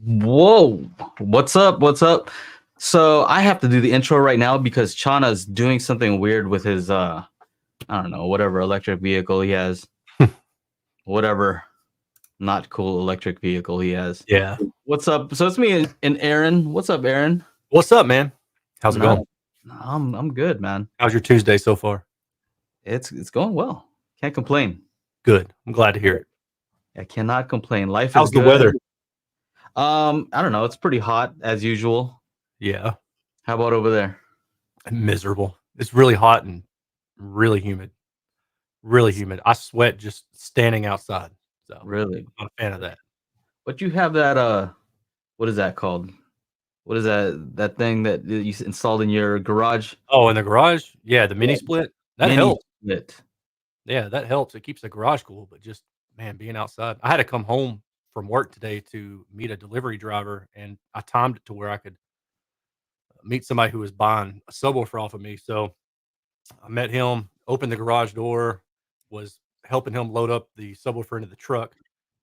Whoa, what's up? What's up? So I have to do the intro right now because Chana's doing something weird with his I don't know, whatever electric vehicle he has. Whatever not cool electric vehicle he has. Yeah. What's up? So it's me and Aaron. What's up, Aaron? What's up, man? How's it going? I'm good, man. How's your Tuesday so far? It's going well. Can't complain. Good. I'm glad to hear it. I cannot complain. Life How's is good. the weather? I don't know. It's pretty hot as usual. Yeah. How about over there? Miserable. It's really hot and really humid. Really humid. I sweat just standing outside. So Really? I'm not a fan of that. But you have that what is that called? What is that thing that you installed in your garage? Oh, in the garage? Yeah, the mini split. That Mini helps. split. Yeah, that helps. It keeps the garage cool, but just man, being outside. I had to come home from work today to meet a delivery driver, and I timed it to where I could meet somebody who was buying a subwoofer off of me. So I met him, opened the garage door, was helping him load up the subwoofer into the truck,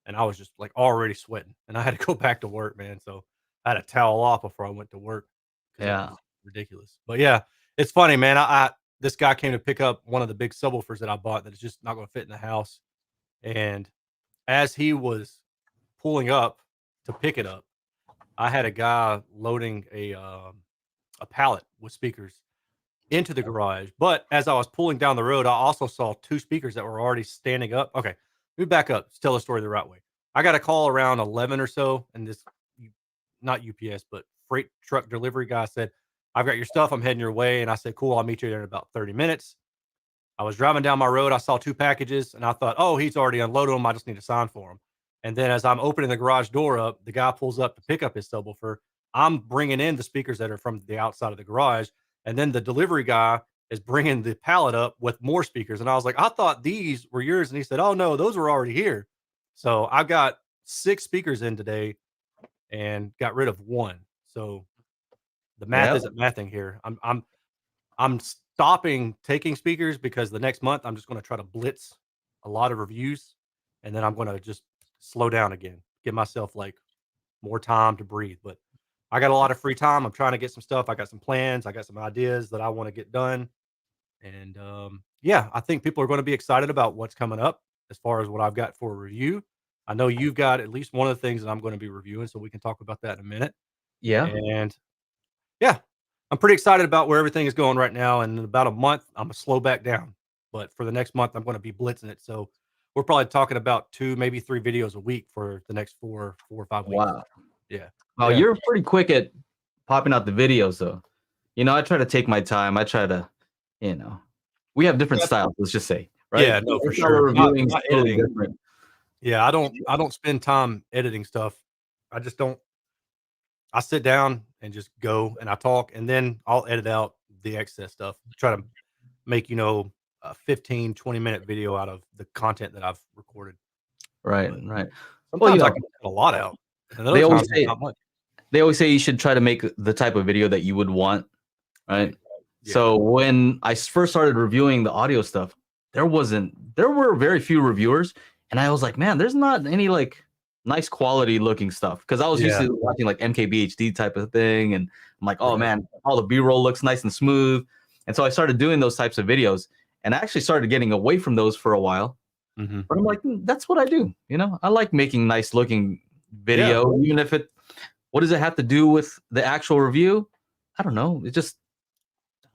and I was just like already sweating. And I had to go back to work, man. So I had to towel off before I went to work because it Yeah. was ridiculous. But yeah, it's funny, man. I this guy came to pick up one of the big subwoofers that I bought that is just not going to fit in the house. And as he was pulling up to pick it up, I had a guy loading a pallet with speakers into the garage. But as I was pulling down the road, I also saw two speakers that were already standing up. Okay, let me back up. Let's tell the story the right way. I got a call around 11 or so, and this not UPS, but freight truck delivery guy said, "I've got your stuff. I'm heading your way." And I said, "Cool. I'll meet you there in about 30 minutes." I was driving down my road. I saw two packages, and I thought, "Oh, he's already unloaded them. I just need to sign for them." And then as I'm opening the garage door up, the guy pulls up to pick up his subwoofer. I'm bringing in the speakers that are from the outside of the garage, and then the delivery guy is bringing the pallet up with more speakers. And I was like, "I thought these were yours." And he said, "Oh no, those were already here." So I got 6 speakers in today and got rid of 1. So the math Yeah. isn't mathing here. I'm stopping taking speakers because the next month I'm just going to try to blitz a lot of reviews, and then I'm going to just slow down again, give myself like more time to breathe. But I got a lot of free time. I'm trying to get some stuff. I got some plans. I got some ideas that I want to get done. And yeah, I think people are going to be excited about what's coming up as far as what I've got for a review. I know you've got at least one of the things that I'm going to be reviewing, so we can talk about that in a minute. Yeah. And yeah, I'm pretty excited about where everything is going right now. And in about a month, I'm gonna slow back down. But for the next month, I'm going to be blitzing it. So we're probably talking about 2, maybe 3 videos a week for the next 4 or 5 weeks. Wow. Yeah. Well, Yeah. you're pretty quick at popping out the videos though. I try to take my time. I try to, we have different Yeah. styles, let's just say, right? Yeah, no, for Our style sure. of Not reviewing is totally editing. different. Yeah, I don't spend time editing stuff. I just don't. I sit down and just go and I talk, and then I'll edit out the excess stuff. Try to make, a 15, 20-minute video out of the content that I've recorded. Right, But right. Well, sometimes I can cut a lot out, and they other always times say it's not much. they always say you should try to make the type of video that you would want, right? Yeah. So when I first started reviewing the audio stuff, there were very few reviewers, and I was like, man, there's not any like nice quality looking stuff because I was used Yeah. to watching like MKBHD type of thing, and I'm like, oh Right. man, all the B-roll looks nice and smooth, and so I started doing those types of videos, and I actually started getting away from those for a while. Mhm. But I'm like, that's what I do. I like making nice looking Yeah. video, even if what does it have to do with the actual review? I don't know. I don't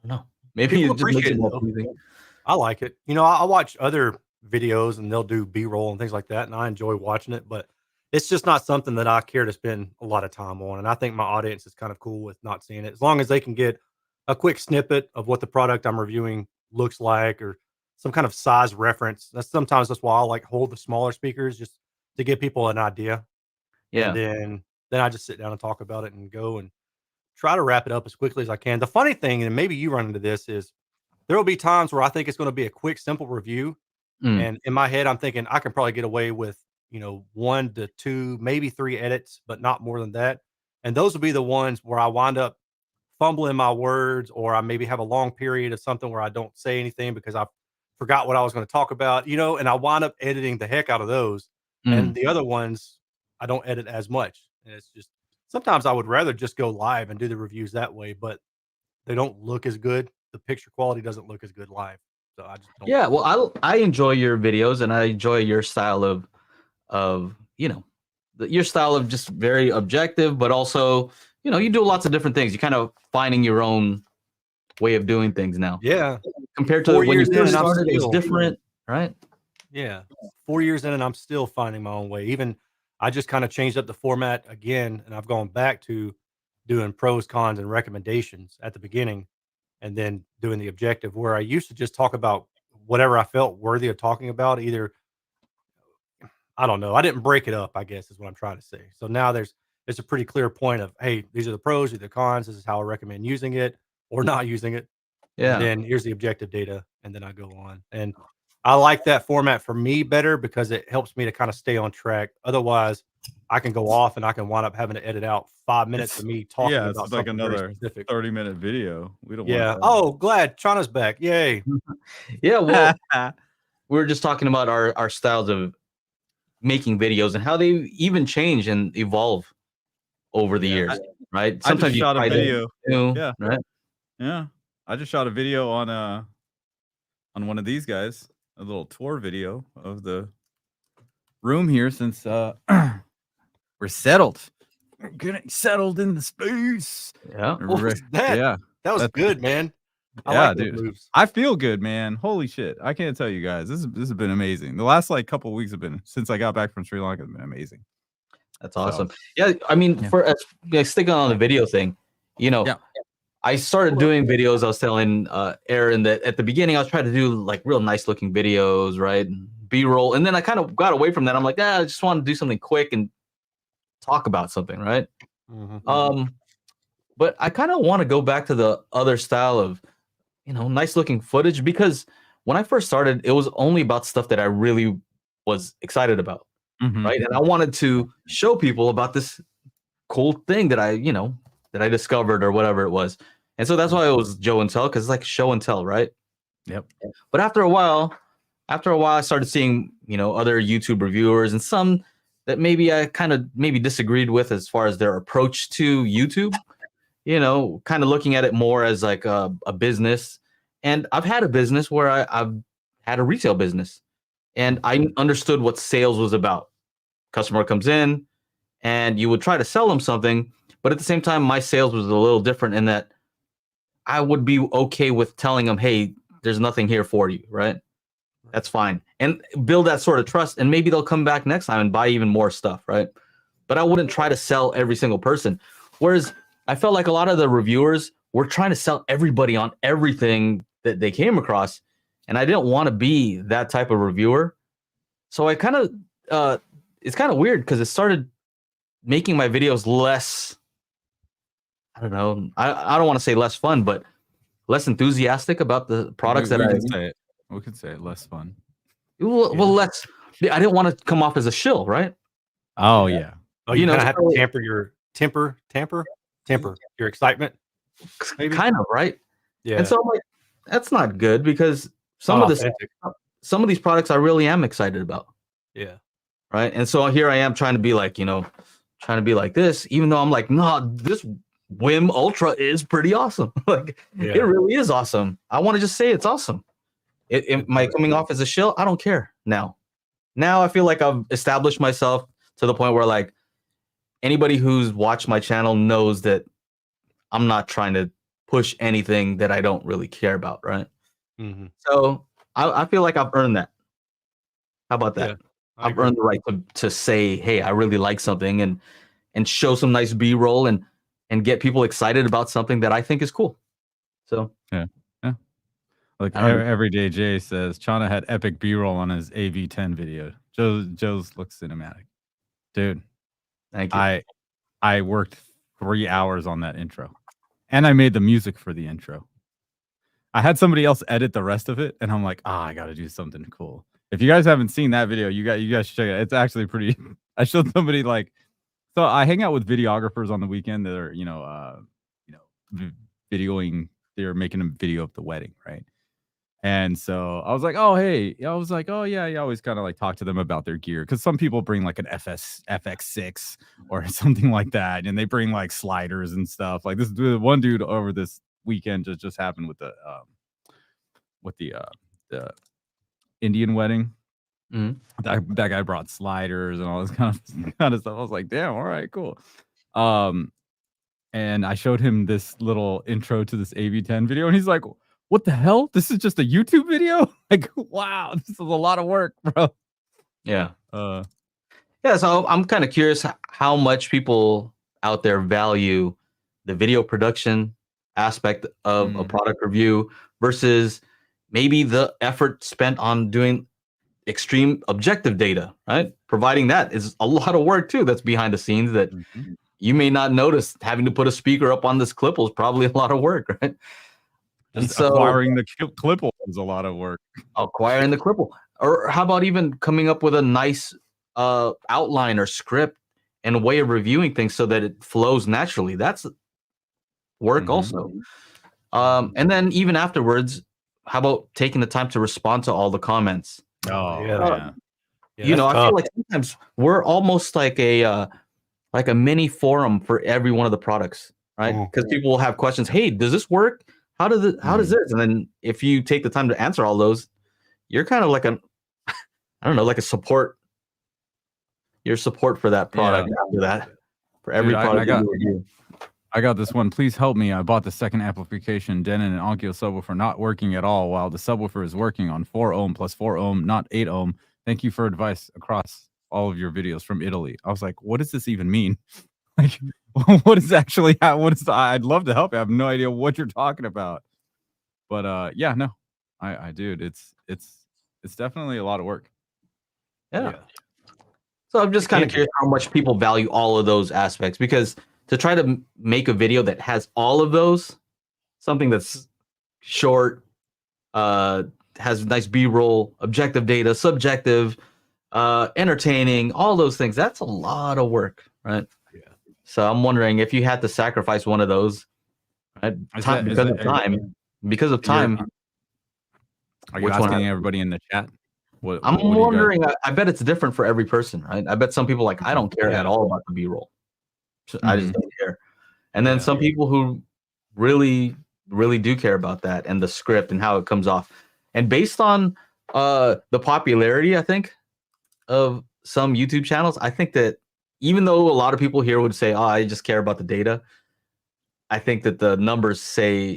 know. Maybe People it just makes appreciate it it, more though. pleasing. I like it. I watch other videos, and they'll do B-roll and things like that, and I enjoy watching it, but it's just not something that I care to spend a lot of time on, and I think my audience is kind of cool with not seeing it. As long as they can get a quick snippet of what the product I'm reviewing looks like or some kind of size reference. That's why I like hold the smaller speakers just to give people an idea, and Yeah. then I just sit down and talk about it and go and try to wrap it up as quickly as I can. The funny thing, and maybe you run into this, is there will be times where I think it's gonna be a quick, simple review, Mm. and in my head, I'm thinking I can probably get away with, 1 to 2, maybe 3 edits, but not more than that. And those will be the ones where I wind up fumbling my words, or I maybe have a long period of something where I don't say anything because I forgot what I was gonna talk about, and I wind up editing the heck out of those. And Mm. the other ones, I don't edit as much. And it's just sometimes I would rather just go live and do the reviews that way, but they don't look as good. The picture quality doesn't look as good live. So I just don't. Yeah, well, I enjoy your videos and I enjoy your style of your style of just very objective, but also you do lots of different things. You kind of finding your own way of doing things now. Yeah. Compared to 4 when you years in first and I'm started, it's still different, right? Yeah. 4 years in and I'm still finding my own way. Even I just kind of changed up the format again and I've gone back to doing pros, cons, and recommendations at the beginning and then doing the objective where I used to just talk about whatever I felt worthy of talking about. Either I don't know. I didn't break it up, I guess is what I'm trying to say. So now it's a pretty clear point of, hey, these are the pros, these are the cons, this is how I recommend using it or not using it. And Yeah. then here's the objective data, and then I go on. And I like that format for me better because it helps me to kind of stay on track. Otherwise, I can go off and I can wind up having to edit out 5 minutes of me talking Yeah, about it's like something very another specific. 30-minute video. We don't Yeah. want that. Oh, glad Chana's back. Yay. Yeah, well, we were just talking about our styles of making videos and how they even change and evolve over the years, right? I just shot a try video. new, Yeah. right? Yeah. I just shot a video on one of these guys, a little tour video of the room here since we're settled. We're getting settled in the space. Yeah. What was that? Yeah. That was That's- good, man. I Yeah, like those dude. moves. I feel good, man. Holy shit. I can't tell you guys. This has been amazing. The last like couple of weeks have been since I got back from Sri Lanka have been amazing. That's awesome. Yeah, I mean, for sticking on the video thing, Yeah. I started doing videos. I was telling Aaron that at the beginning I was trying to do like real nice looking videos, right? B-roll. And then I kind of got away from that. I'm like, I just want to do something quick and talk about something, right? But I kind of want to go back to the other style of, nice looking footage, because when I first started, it was only about stuff that I really was excited about. Right. And I wanted to show people about this cool thing that I discovered or whatever it was. And so that's why it was Joe and Tell, because it's like show and tell, right? Yep. But after a while, I started seeing, other YouTube reviewers and some that maybe I kind of disagreed with as far as their approach to YouTube, kind of looking at it more as like a business. And I've had a business where I've had a retail business. And I understood what sales was about. Customer comes in and you would try to sell them something, but at the same time, my sales was a little different in that I would be okay with telling them, hey, there's nothing here for you, right? That's fine. And build that sort of trust, and maybe they'll come back next time and buy even more stuff, right? But I wouldn't try to sell every single person. Whereas I felt like a lot of the reviewers were trying to sell everybody on everything that they came across. And I didn't want to be that type of reviewer. So I kind of, it's kind of weird because it started making my videos less, I don't know, I don't want to say less fun, but less enthusiastic about the products we could say it less fun. Well, less, I didn't want to come off as a shill, right? Oh, yeah. Oh, you kind of have to tamper your temper your excitement. Maybe? Kind of, right? Yeah. And so I'm like, that's not good, because some of these products I really am excited about. Yeah. Right. And so here I am trying to be like, trying to be like this, even though I'm like, no, this WiiM Ultra is pretty awesome. Like, it really is awesome. I want to just say it's awesome. Am I coming off as a shill? I don't care now. Now I feel like I've established myself to the point where, like, anybody who's watched my channel knows that I'm not trying to push anything that I don't really care about, right? So I feel like I've earned that. How about that? Yeah, I've earned the right to say, hey, I really like something, and show some nice B-roll and get people excited about something that I think is cool. So yeah. Like Everyday Jay says, Chana had epic B-roll on his AV10 video. Joe's looks cinematic. Dude, thank you. I worked 3 hours on that intro, and I made the music for the intro. I had somebody else edit the rest of it, and I'm like, I got to do something cool. If you guys haven't seen that video, you guys should check it. It's actually pretty. I showed somebody like, so I hang out with videographers on the weekend that are, videoing. They're making a video of the wedding, right? And so I was like, oh, hey, I was like, oh, yeah, you always kind of like talk to them about their gear. Cause some people bring like an FX6 or something like that. And they bring like sliders and stuff. Like this one dude over this weekend just happened with the Indian wedding. Mhm. That guy brought sliders and all this kind of stuff. I was like, damn, all right, cool. And I showed him this little intro to this AV10 video, and he's like, what the hell? This is just a YouTube video? Like, wow, this is a lot of work, bro. Yeah. Yeah, so I'm kind of curious how much people out there value the video production aspect of a product review versus maybe the effort spent on doing extreme objective data, right? Providing that is a lot of work too that's behind the scenes that you may not notice. Having to put a speaker up on this clip is probably a lot of work, right? And so acquiring the clip is a lot of work. Acquiring the clip, or how about even coming up with a nice outline or script and a way of reviewing things so that it flows naturally. That's work also. And then even afterwards, how about taking the time to respond to all the comments? Oh, yeah. You know, I feel like sometimes we're almost like a mini forum for every one of the products, right? Because people will have questions. Hey, does this work? How does this? And then if you take the time to answer all those, you're kind of like like a support. Your support for that product after that, for every product you review. I got this one. Please help me. I bought the second amplification, Denon and Onkyo subwoofer not working at all, while the subwoofer is working on 4 ohm plus 4 ohm, not 8 ohm. Thank you for advice across all of your videos from Italy. I was like, what does this even mean? Like, what is actually, I'd love to help you. I have no idea what you're talking about. But yeah, no, I dude, it's definitely a lot of work. Yeah. So I'm just kind of curious how much people value all of those aspects, because to try to make a video that has all of those, something that's short, has nice B-roll, objective data, subjective, entertaining, all those things, that's a lot of work, right? Yeah. So I'm wondering if you had to sacrifice one of those, right? Because of time. Are you asking everybody in the chat? I'm wondering, I bet it's different for every person, right? I bet some people like, I don't care at all about the B-roll. I just don't care. And then some people who really, really do care about that and the script and how it comes off. And based on the popularity, I think, of some YouTube channels, I think that even though a lot of people here would say, oh, I just care about the data, I think that the numbers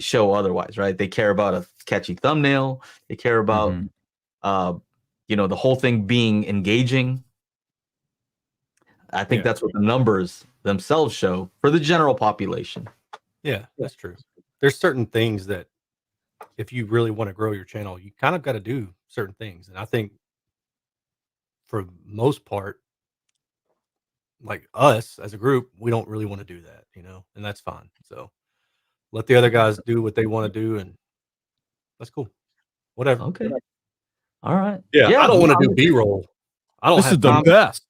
show otherwise, right? They care about a catchy thumbnail. They care about the whole thing being engaging. I think that's what the numbers themselves show for the general population. Yeah, that's true. There's certain things that if you really want to grow your channel, you kind of got to do certain things. And I think for most part, like us as a group, we don't really want to do that, and that's fine. So let the other guys do what they want to do, and that's cool. Whatever. Okay. All right. Yeah, I don't want to do B-roll. I don't have the best.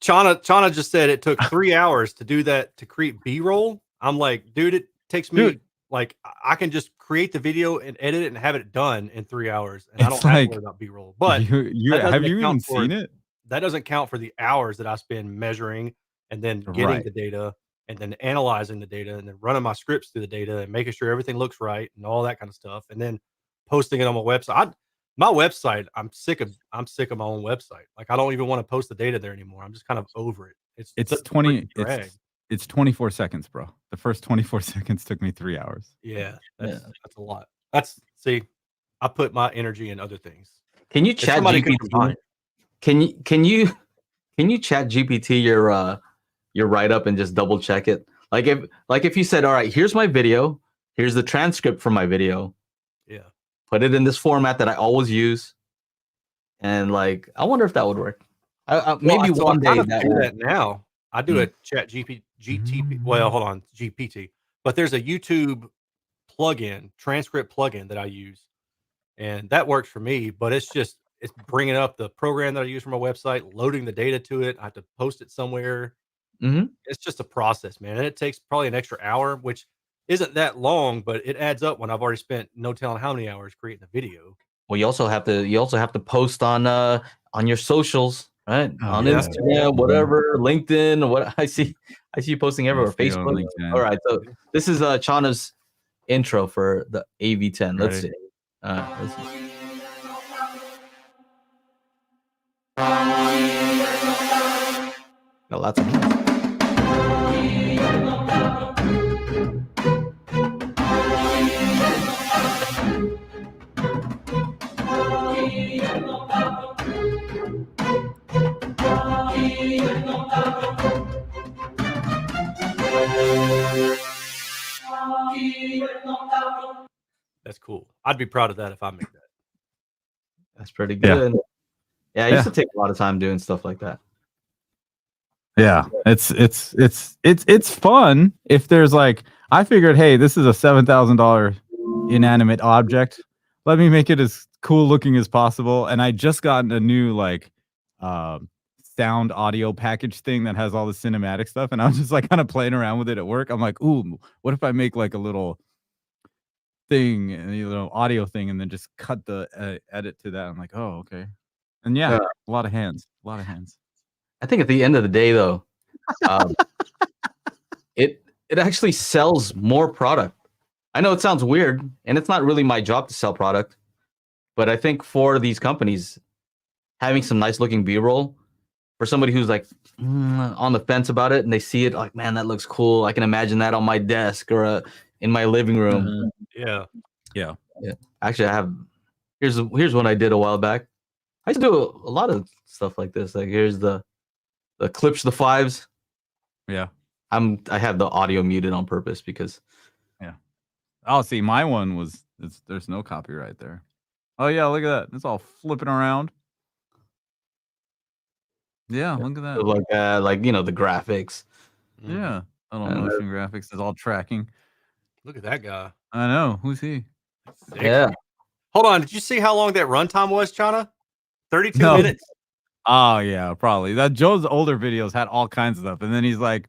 Chana just said it took 3 hours to do that, to create B-roll. I'm like, dude, it takes me like, I can just create the video and edit it and have it done in 3 hours, and I don't have to worry about B-roll. But have you even seen it? That doesn't count for the hours that I spend measuring and then getting the data and then analyzing the data and then running my scripts through the data and making sure everything looks right and all that kind of stuff, and then posting it on my website. My website, I'm sick of my own website. Like, I don't even want to post the data there anymore. I'm just kind of over it. It's 24 seconds, bro. The first 24 seconds took me 3 hours. Yeah, that's a lot. I put my energy in other things. Can you chat GPT? Can you chat GPT your write up and just double check it? Like if you said, all right, here's my video, here's the transcript from my video. Yeah. Put it in this format that I always use. And like, I wonder if that would work. Maybe one day that now. I do a chat GPT. Well, hold on, GPT. But there's a YouTube plugin, transcript plugin that I use, and that works for me. But it's bringing up the program that I use for my website, loading the data to it. I have to post it somewhere. It's just a process, man, and it takes probably an extra hour. Which, isn't that long, but it adds up when I've already spent no telling how many hours creating a video. Well, you also have to post on your socials, right? Oh, On yeah. Instagram, whatever, LinkedIn, what I see you posting everywhere. see you on Facebook. LinkedIn. All right, so this is Chana's intro for the AV10. Let's Ready? see. Let's see. Got lots of noise. That's cool. I'd be proud of that if I make that. That's pretty Yeah. good. Yeah, I used Yeah. to take a lot of time doing stuff like that. Yeah, it's fun if there's like, I figured, hey, this is a $7,000 inanimate object. Let me make it as cool looking as possible. And I just gotten a new like sound audio package thing that has all the cinematic stuff, and I was just like kind of playing around with it at work. I'm like, ooh, what if I make like a little thing, a little audio thing, and then just cut the edit to that? I'm like, oh, okay. And yeah, Yeah. a lot of hands. I think at the end of the day, though, it actually sells more product. I know it sounds weird, and it's not really my job to sell product, but I think for these companies, having some nice looking B-roll for somebody who's like on the fence about it, and they see it like, man, that looks cool. I can imagine that on my desk or in my living room. Yeah. Actually, I have. Here's one I did a while back. I used to do a lot of stuff like this. Like here's the clips, the fives. Yeah. I have the audio muted on purpose because Oh, see, my one was there's no copyright there. Oh yeah, look at that. It's all flipping around. Yeah, look at that. like the graphics. Yeah. Little And motion graphics is all tracking. Look at that guy. I know. Who's he? Sick. Yeah. Hold on. Did you see how long that runtime was, Chana? 32 No. minutes. Oh yeah, probably. That Joe's older videos had all kinds of stuff. And then he's like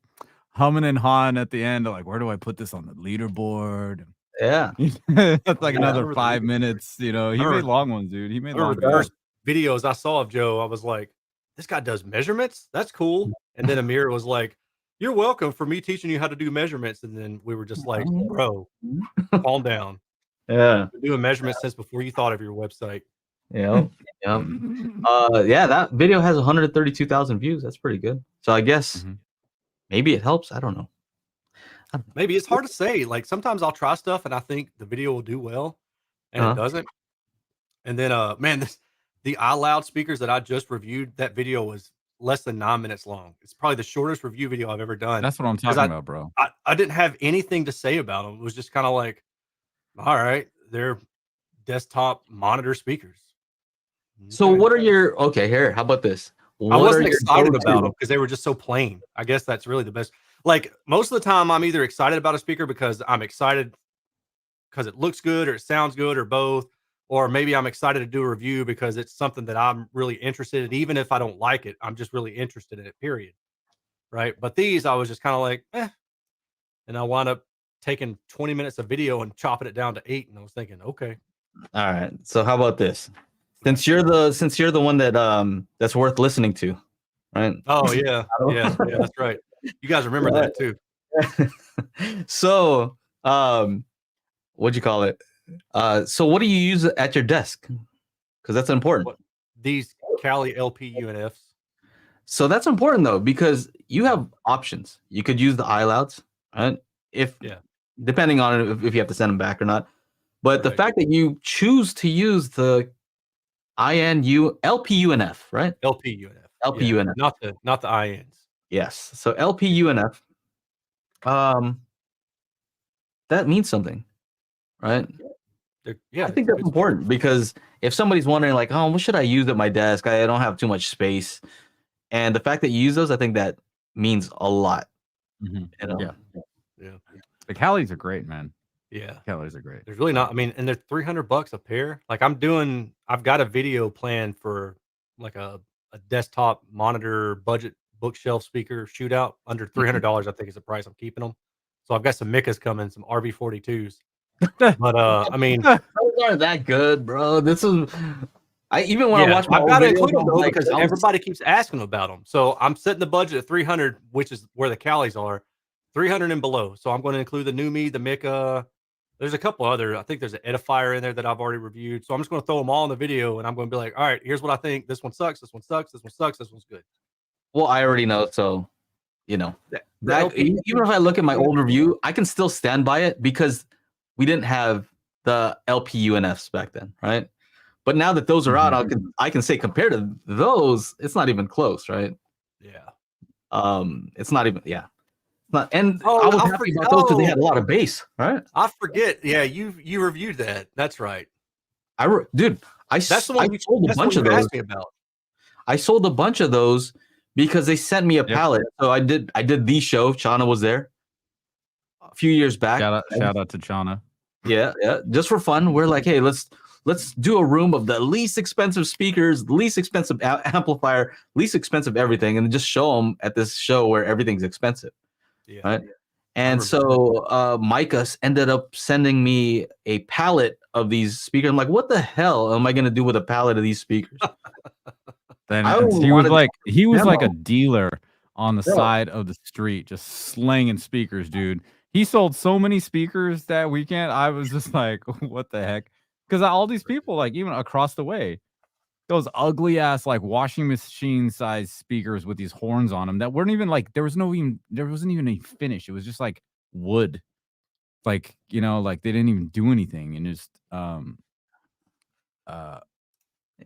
humming and hawing at the end, like, where do I put this on the leaderboard? Yeah. That's like Yeah, another remember the 5 leaderboard. minutes. He remember- made long ones, dude. He made One long of the videos. first videos I saw of Joe, I was like, this guy does measurements? That's cool. And then Amir was like, you're welcome for me teaching you how to do measurements. And then we were just like, bro, calm down. Yeah. Been doing measurements since before you thought of your website. Yeah. Yeah, that video has 132,000 views. That's pretty good. So I guess maybe it helps. I don't know. Maybe it's hard to say. Like sometimes I'll try stuff and I think the video will do well and it doesn't. And then man, the iLoud speakers that I just reviewed, that video was less than 9 minutes long. It's probably the shortest review video I've ever done. That's what I'm talking about, bro. I didn't have anything to say about them. It was just kind of like, all right, they're desktop monitor speakers. So what are your here? How about this? I wasn't excited about them because they were just so plain. I guess that's really the best. Like most of the time, I'm either excited about a speaker because I'm excited because it looks good or it sounds good or both, or maybe I'm excited to do a review because it's something that I'm really interested in. Even if I don't like it, I'm just really interested in it, period. Right. But these, I was just kind of like, and I wound up taking 20 minutes of video and chopping it down to 8. And I was thinking, okay. All right. So how about this? Since you're the one that that's worth listening to, right? Oh yeah. Yeah, that's right. You guys remember that too. So what'd you call it? So what do you use at your desk? Because that's important. These Kali LP-UNFs. So that's important though, because you have options. You could use the iLouds, right? Depending on if you have to send them back or not. But the fact that you choose to use the LP-UNF, right? LP-UNF. LP-UNF. Yeah, not the INs. Yes. So LP-UNF. That means something, right? I think that's important because if somebody's wondering, like, oh, what should I use at my desk? I don't have too much space. And the fact that you use those, I think that means a lot. You know? Yeah. The Kalis are great, man. Yeah. Kalis are great. There's really not, I mean, and they're $300 a pair. Like I've got a video plan for like a desktop monitor budget bookshelf speaker shootout under $300. I think is the price I'm keeping them. So I've got some Micas coming, some RB42s. But I mean, those aren't that good, bro. This is even when I watch my I've old got to videos, include them I'm though like, because everybody keeps asking about them. So I'm setting the budget at 300, which is where the Kalis are, 300 and below. So I'm going to include the Numi, the Mica. There's a couple other. I think there's an edifier in there that I've already reviewed. So I'm just going to throw them all in the video, and I'm going to be like, all right, here's what I think. This one sucks. This one sucks. This one sucks. This one's good. well, I already know, so you know The that LP even if I look at my old review, I can still stand by it because we didn't have the LP-UNFs back then, right? But now that those are out, I can say compared to those, it's not even close, right? Yeah. It's not even not, and Oh, I was I happy about those because they had a lot of bass, right? I forget. Yeah, you reviewed that. That's right. Dude, That's the one I sold a bunch of those. asked me about. I sold a bunch of those because they sent me a pallet. So I did the show. Chana was there a few years back. Shout out to Chana. Yeah, just for fun. We're like, hey, let's do a room of the least expensive speakers, least expensive amplifier, least expensive everything, and just show them at this show where everything's expensive. Yeah. Right. And so Micah ended up sending me a pallet of these speakers. I'm like, what the hell am I going to do with a pallet of these speakers? Then he was like a dealer on the side of the street, just slinging speakers, dude. He sold so many speakers that weekend. I was just like, what the heck? Because all these people, like even across the way, those ugly ass like washing machine size speakers with these horns on them that weren't even like there wasn't even a finish. It was just like wood, like like they didn't even do anything and just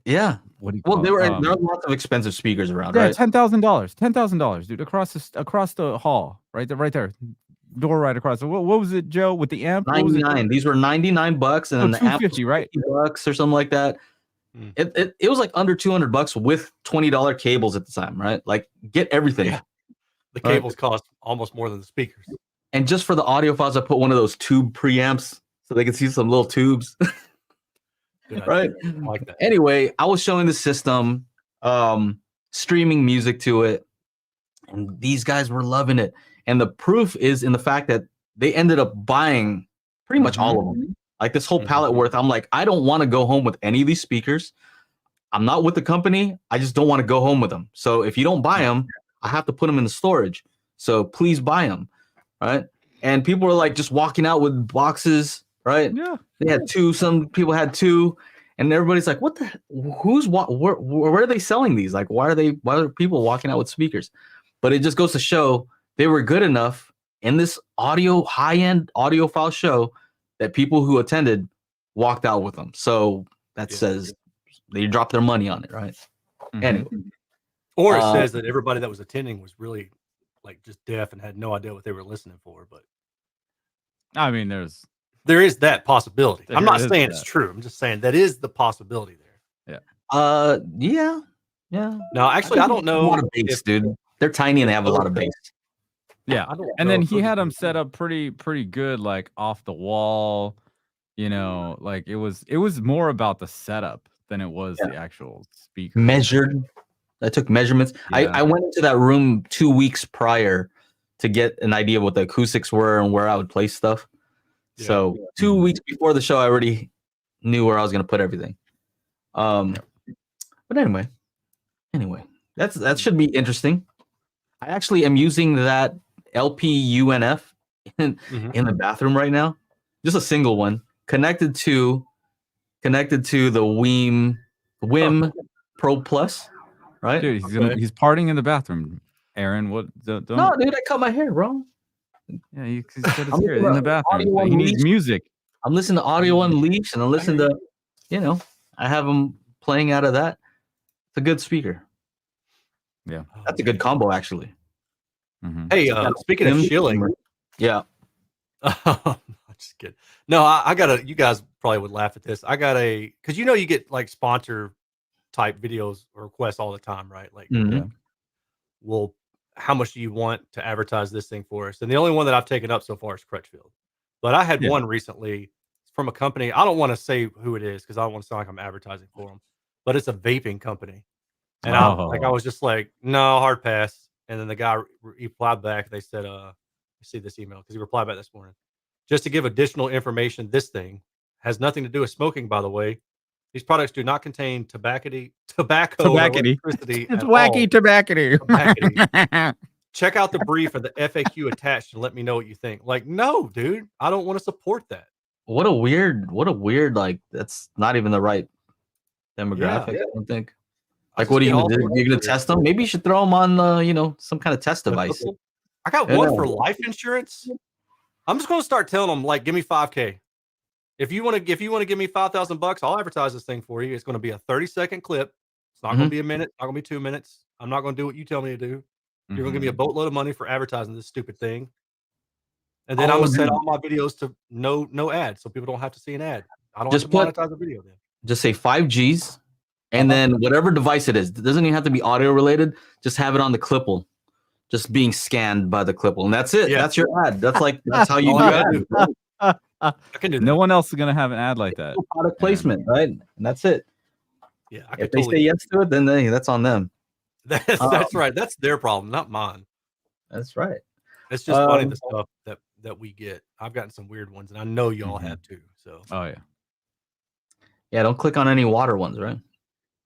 yeah. What do you well, call there it? are lots of expensive speakers around, Yeah, right? $10,000, dude, across the hall, right there, door right across. What was it, Joe, with the amp? 99. These were $99, and then the amp was $250, right? $50 or something like that. It was like under $200 with $20 cables at the time, right? Like get everything. Yeah. The cables cost almost more than the speakers. And just for the audiophiles, I put one of those tube preamps so they could see some little tubes. Right. I like that. Anyway, I was showing the system, streaming music to it, and these guys were loving it. And the proof is in the fact that they ended up buying pretty much all of them. Like this whole pallet worth. I'm like, I don't want to go home with any of these speakers. I'm not with the company. I just don't want to go home with them. So if you don't buy them, I have to put them in the storage. So please buy them. Right. And people were like just walking out with boxes. Right. Yeah. They had two. Some people had two. And everybody's like, what the, where are they selling these? Like, why are people walking out with speakers? But it just goes to show they were good enough in this high-end audiophile show that people who attended walked out with them. So that says they dropped their money on it, right? Anyway. Or it says that everybody that was attending was really like just deaf and had no idea what they were listening for. But I mean, there is that possibility. I'm not saying that. it's true. I'm just saying that is the possibility there. Yeah. No, actually, I don't know. A lot of bass, dude. They're tiny and they have a lot of bass. Yeah, and then he had them set up pretty good, like off the wall. Like it was more about the setup than it was the actual speaker. Measured. I took measurements. Yeah. I went into that room 2 weeks prior to get an idea of what the acoustics were and where I would place stuff. Yeah. So 2 weeks before the show, I already knew where I was going to put everything. But anyway, that should be interesting. I actually am using that LP-UNF in the bathroom right now. Just a single one connected to the WiiM Pro Plus, right? Dude, he's partying in the bathroom. Aaron, what? Don't... No, dude, I cut my hair, bro. Yeah, he's got his hair in the bathroom. He needs music. I'm listening to Audio Unleashed, and I'm listening to, I have him playing out of that. It's a good speaker. Yeah, that's a good combo, actually. Hey, speaking of shilling, yeah. Just kidding. No, I got a. You guys probably would laugh at this. I got a because you get like sponsor type videos or requests all the time, right? Like, well, how much do you want to advertise this thing for us? And the only one that I've taken up so far is Crutchfield. But I had one recently from a company. I don't want to say who it is because I don't want to sound like I'm advertising for them. But it's a vaping company, and I was just like, no, hard pass. And then the guy replied back. They said, see this email because he replied back this morning. Just to give additional information, this thing has nothing to do with smoking, by the way. These products do not contain tobacco, or electricity It's at wacky all. tobacco. Check out the brief and the FAQ attached and let me know what you think. Like, no, dude, I don't want to support that. What a weird, like, that's not even the right demographic, I don't think. Like, what are you gonna do? You're gonna test them? Maybe you should throw them on, you know, some kind of test device. I got one for life insurance. I'm just gonna start telling them, like, give me $5,000. If you want to give me $5,000, I'll advertise this thing for you. It's going to be a 30-second clip. It's not going to be a minute. It's not going to be 2 minutes. I'm not going to do what you tell me to do. You're going to give me a boatload of money for advertising this stupid thing. And then I'm going to set all my videos to no ads, so people don't have to see an ad. I don't have to monetize the video then. Just say 5Gs, and then whatever device it is, it doesn't even have to be audio related. Just have it on the clipple, just being scanned by the clipple, and that's it. Yeah. That's your ad. That's how you do ads. I can do that. No one else is gonna have an ad like that. Product placement, right? And that's it. Yeah, if they say yes to it, then that's on them. That's right. That's their problem, not mine. That's right. It's just funny the stuff that we get. I've gotten some weird ones, and I know y'all have too. So. Oh yeah. Yeah, don't click on any water ones, right?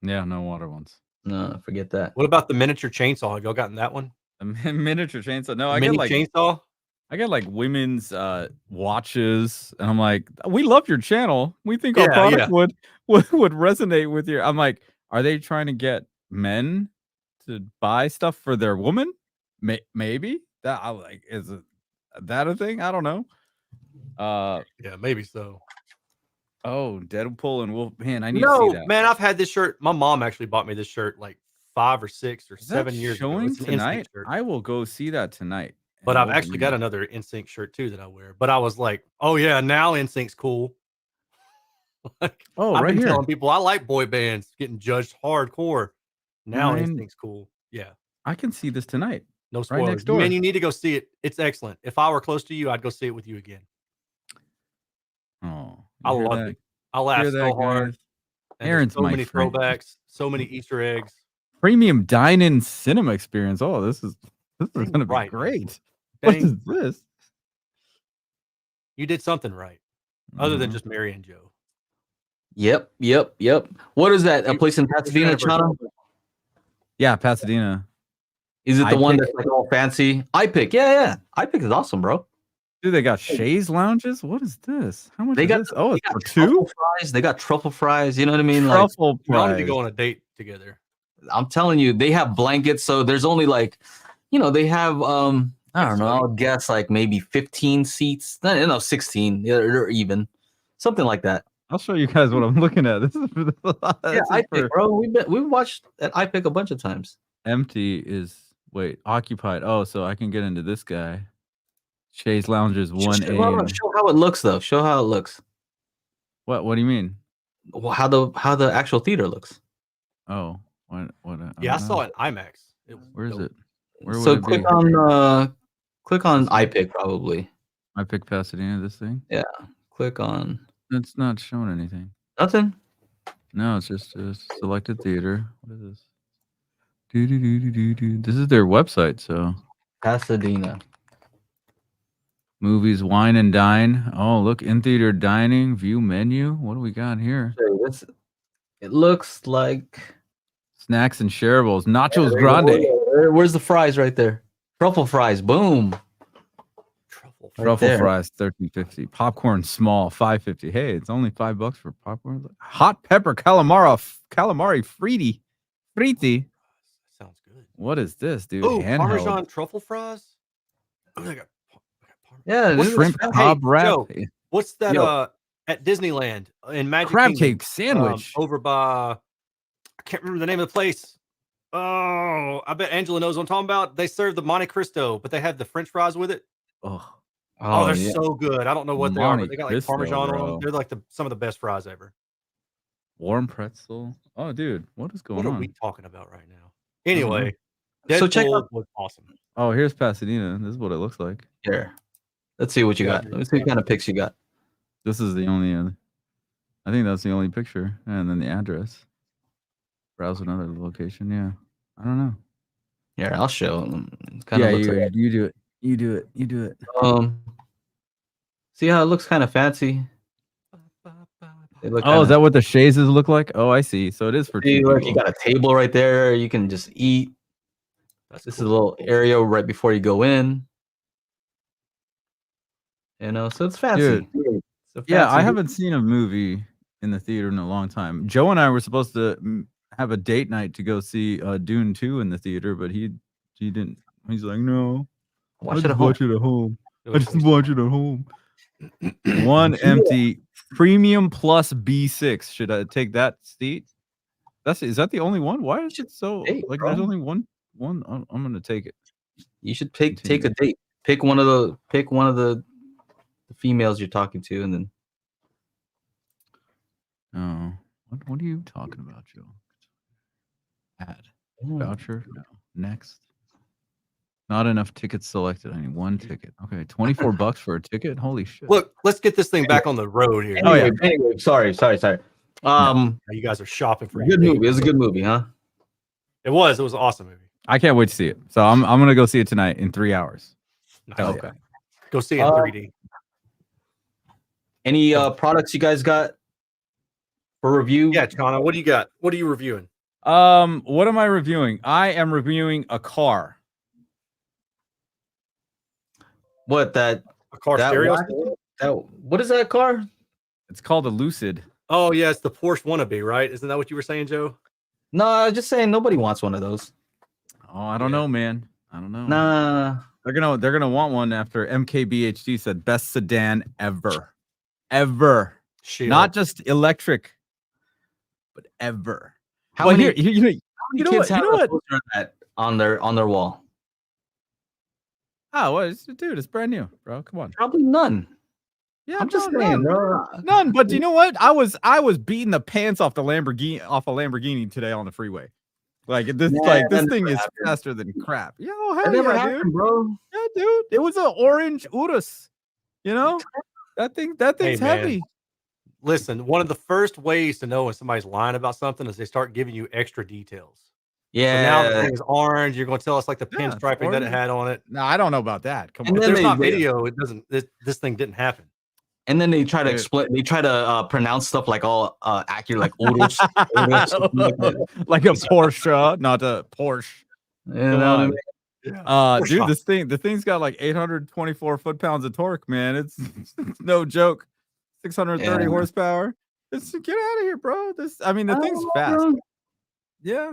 Yeah, no water ones. No, forget that. What about the miniature chainsaw? Have y'all gotten that one? A miniature chainsaw? No, I get like chainsaw. I got like women's watches, and I'm like, we love your channel. We think our product would resonate with your. I'm like, are they trying to get men to buy stuff for their woman? Maybe that I like is that a thing? I don't know. Yeah, maybe so. Oh, Deadpool and Wolf. Man, I need to see that. Man, I've had this shirt. My mom actually bought me this shirt like 5 or 6 or 7 years ago. It's tonight. I will go see that tonight. But I've actually got another NSYNC shirt too that I wear. But I was like, oh yeah, now NSYNC's cool. Like, I've been telling people I like boy bands getting judged hardcore. Now NSYNC's cool. Yeah. I can see this tonight. No spoilers. Right next door. Man, you need to go see it. It's excellent. If I were close to you, I'd go see it with you again. Oh, I love it. I laughed so hard. Aaron's so many throwbacks, so many Easter eggs. Premium dine-in cinema experience. Oh, this is going to be great. What is this? You did something right, other than just Mary and Joe. Yep. What is that? A place in Pasadena, China? Yeah, Pasadena. Is it the one that's like all fancy? iPick, yeah. iPick is awesome, bro. Dude, they got Shays lounges. What is this? How much? They got this? Oh, it's for 2 fries. They got truffle fries. You know what I mean? Truffle fries. We need to go on a date together. I'm telling you, they have blankets. So there's only like, they have I don't know. I'll guess like maybe 15 seats. No, 16 or even something like that. I'll show you guys what I'm looking at. This is iPick, bro. We've watched at iPick a bunch of times. Empty is occupied. Oh, so I can get into this guy. Shays Lounges 1A. Show how it looks though. Show how it looks. What do you mean? Well, how the actual theater looks. Oh, what? I saw it in IMAX. Where is it? Where so would click on iPick probably. iPick Pasadena. This thing. Yeah. Click on. It's not showing anything. Nothing. No, it's just a selected theater. What is this? This is their website. So Pasadena. Movies, wine and dine. Oh, look, in theater dining, view menu. What do we got here? It looks like snacks and shareables. Nachos grande. Where's the fries right there? Truffle fries. Boom. Truffle fries, $13.50. Popcorn small, $5.50. Hey, it's only $5 for popcorn. Hot pepper calamari friti. Sounds good. What is this, dude? Oh, Parmesan truffle fries. Oh, they got shrimp cob wrap. Joe, what's that? At Disneyland in Magic crab Kingdom, cake sandwich over by. I can't remember the name of the place. Oh, I bet Angela knows what I'm talking about. They serve the Monte Cristo, but they have the French fries with it. Oh, they're so good. I don't know what they are, but they got like Parmesan on them. They're like some of the best fries ever. Warm pretzel. Oh, dude, what is going on? What are we talking about right now? Anyway, so check out. Was awesome. Oh, here's Pasadena. This is what it looks like. Here, let's see what you got. Let me see what kind of pics you got. This is the only. I think that's the only picture, and then the address. Browse another location. Yeah, I don't know. Here, I'll show. You do it. You do it. You do it. See how it looks kind of fancy. They look Oh, is that what the chaises look like? Oh, I see. So it is for see, two look, people. you got a table right there. You can just eat. That's This cool. is a little area right before you go in. You know, so it's fancy. Dude. It's Yeah, I fancy- haven't seen a movie in the theater in a long time. Joe and I were supposed to have a date night to go see Dune 2 in the theater, but he didn't. He's like, no, Watch it at home. watch it at home. It I was just nice. watch it at home. One empty premium plus B6. Should I take that seat? Is that the only one? Why is it so Hey, like bro. there's only one? I'm gonna take it. You should take a date. Pick one of the females you're talking to, and then. Oh, what are you talking about, Joe? Add voucher. No. Next. Not enough tickets selected. I need one ticket. Okay, $24 for a ticket. Holy shit! Look, let's get this thing back on the road here. Oh, yeah. Anyway, sorry. You guys are shopping for Good movie. It was a good movie, huh? It was an awesome movie. I can't wait to see it. So I'm gonna go see it tonight in 3 hours. Nice. Hell Okay. yeah. Go see it in 3D. Any products you guys got for review? Yeah, Chana, what do you got? What are you reviewing? What am I reviewing? I am reviewing a car. What that? A car That stereo? what is that car? It's called a Lucid. Oh, yeah, it's the Porsche wannabe, right? Isn't that what you were saying, Joe? No, I'm just saying nobody wants one of those. Oh, I don't know, man. I don't know. Nah. They're gonna want one after MKBHD said best sedan ever. Shit. Not just electric, but ever. How Well, many here, you know kids what? have You know a what? poster of that on their wall? Oh, well, dude, it's brand new, bro. Come on. Probably none. Yeah, I'm just no, saying, none. bro. None. But you know what? I was beating the pants off a Lamborghini today on the freeway. Like this, Nah, this that thing never is happened. faster than crap. Yo, That hell never yeah, happened, dude. bro. Yeah, dude. It was an orange Urus. You know, that thing's man. heavy. Listen, one of the first ways to know when somebody's lying about something is they start giving you extra details. Yeah. So now the thing is orange. You're going to tell us like the Yeah, it's pinstriping that it orange. had on it. No, I don't know about that. Come And on. If then there's not they- video, it doesn't. This thing didn't happen. And then they try to Dude. explain. They try to pronounce stuff like all accurate, like Urus, something like that. Like a Porsche, not a Porsche. You Come know what I on. mean? Yeah. Dude, the thing's got like 824 foot-pounds of torque, man. It's no joke. 630 Yeah. horsepower. Get out of here, bro. The thing's fast. Yeah.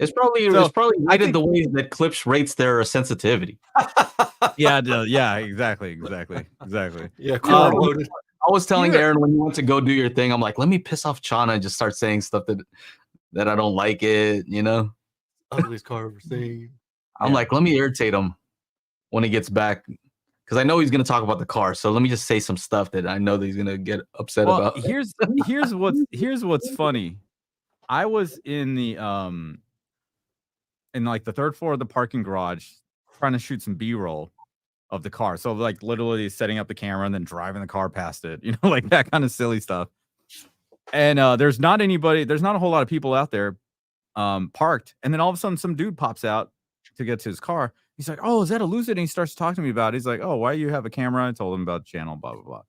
It's probably So, I rated think- the way that Clips rates their sensitivity. Yeah, exactly. Yeah, car loaded. I was telling Yeah. Aaron when you went to go do your thing, I'm like, let me piss off Chana and just start saying stuff that I don't like it, you know? Ugliest car I've ever seen. I'm like, let me irritate him when he gets back. Because I know he's gonna talk about the car. So let me just say some stuff that I know that he's gonna get upset Well, about. here's what's funny. I was in the like the third floor of the parking garage trying to shoot some B-roll of the car. So like literally setting up the camera and then driving the car past it, you know, like that kind of silly stuff. And there's not a whole lot of people out there parked. And then all of a sudden some dude pops out to get to his car. He's like, "Oh, is that a Lucid?" And he starts talking to me about it. He's like, "Oh, why you have a camera?" I told him about the channel, blah, blah, blah.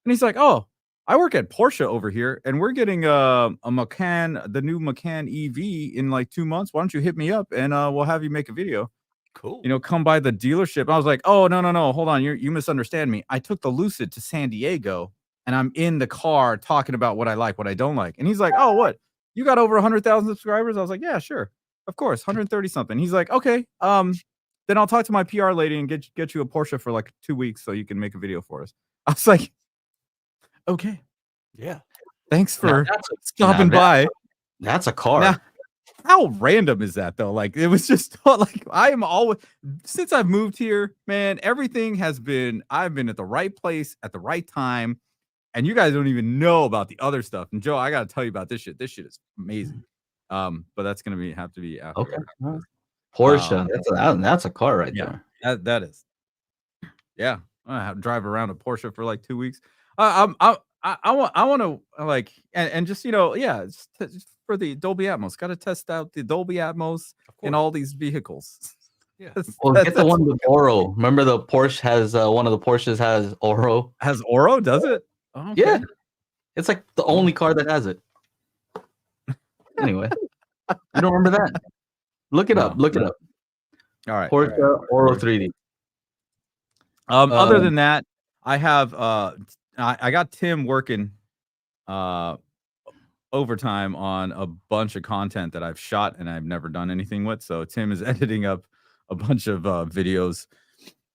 And he's like, "Oh, I work at Porsche over here, and we're getting the new Macan EV in like 2 months. Why don't you hit me up and we'll have you make a video? Cool. You know, come by the dealership." I was like, "Oh, no, hold on, you misunderstand me. I took the Lucid to San Diego, and I'm in the car talking about what I like, what I don't like." And he's like, "Oh, what? You got over 100,000 subscribers?" I was like, "Yeah, sure, of course, 130 something." He's like, "Okay, then I'll talk to my PR lady and get you a Porsche for like 2 weeks so you can make a video for us." I was like, "Okay, Yeah. thanks for Now, stopping by." That's a car. Now, how random is that though? Like, it was just like, I am always, since I've moved here, man, everything I've been at the right place at the right time, and you guys don't even know about the other stuff. And Joe, I gotta tell you about this shit. This shit is amazing. But that's gonna have to be after. Okay. Porsche. That's a car right Yeah. there. That is. Yeah, I have to drive around a Porsche for like 2 weeks. I want to like and just, you know, yeah, just for the Dolby Atmos. Got to test out the Dolby Atmos in all these vehicles. Yeah. Well, get the one with Oro. Remember the Porsche has one of the Porsches has Oro. Has Oro? Does it? Oh, okay. Yeah, it's like the only car that has it. Anyway, you don't remember that? Look it up. No, Look it no. up. All right. Porsche Oro 3D. Other than that, I have I got Tim working overtime on a bunch of content that I've shot and I've never done anything with. So Tim is editing up a bunch of videos.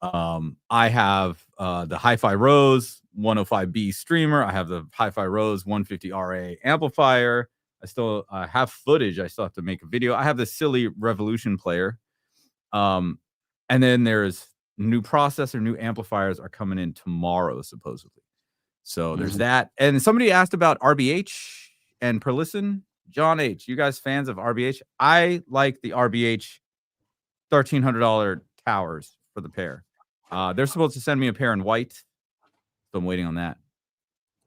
I have the Hi-Fi Rose 105B streamer. I have the Hi-Fi Rose 150RA amplifier. I still have footage. I still have to make a video. I have the silly Revolution player. And then there's new processor, new amplifiers are coming in tomorrow, supposedly. So there's that. And somebody asked about RBH and Perlisten. John H., you guys fans of RBH? I like the RBH $1,300 towers for the pair. They're supposed to send me a pair in white, so I'm waiting on that.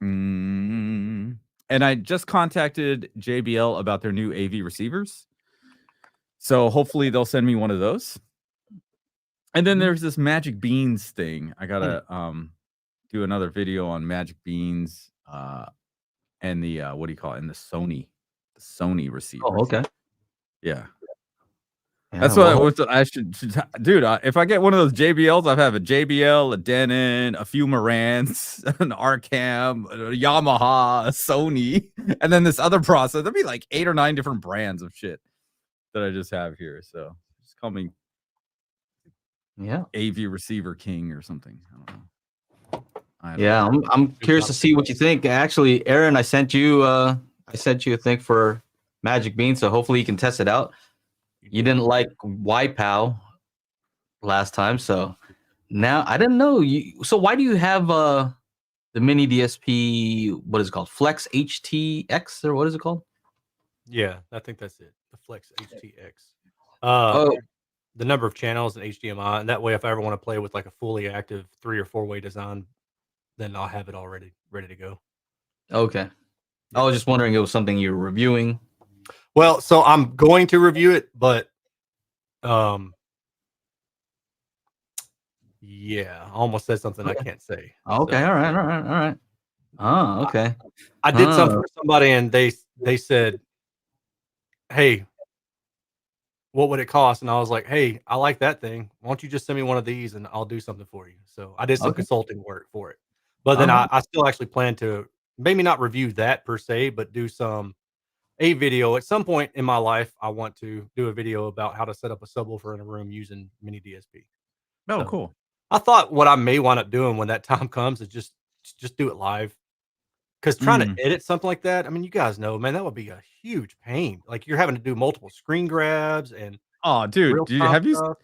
And I just contacted JBL about their new AV receivers. So hopefully they'll send me one of those. And then there's this Magic Beans thing. I gotta do another video on Magic Beans and the what do you call it? And the Sony receiver. Oh, okay. Yeah. Yeah, That's what I should dude. If I get one of those JBLs, I have a JBL, a Denon, a few Marantz, an Arcam, a Yamaha, a Sony, and then this other processor. There'd be like 8 or 9 different brands of shit that I just have here. So just call me AV receiver king or something. I don't know. I'm curious to see what you think. Actually, Aaron, I sent you a thing for Magic Bean, so hopefully you can test it out. You didn't like YPow last time, so now I didn't know you. So why do you have the mini DSP? What is it called? Flex HTX or what is it called? Yeah, I think that's it. The Flex HTX. Oh, the number of channels and HDMI, and that way, if I ever want to play with like a fully active 3 or 4-way design, then I'll have it already ready to go. okay. I was just wondering, it was something you were reviewing. Well, so I'm going to review it, but yeah, I almost said something I can't say. Okay, So, all right. Oh, okay. I did something for somebody, and they said, "Hey, what would it cost?" And I was like, "Hey, I like that thing. Why don't you just send me one of these, and I'll do something for you." So I did some consulting work for it, but then I still actually plan to maybe not review that per se, but do a video at some point in my life. I want to do a video about how to set up a subwoofer in a room using mini DSP. Oh, So, cool. I thought what I may wind up doing when that time comes is just do it live. Because trying to edit something like that, I mean, you guys know, man, that would be a huge pain. Like you're having to do multiple screen grabs and dude, have you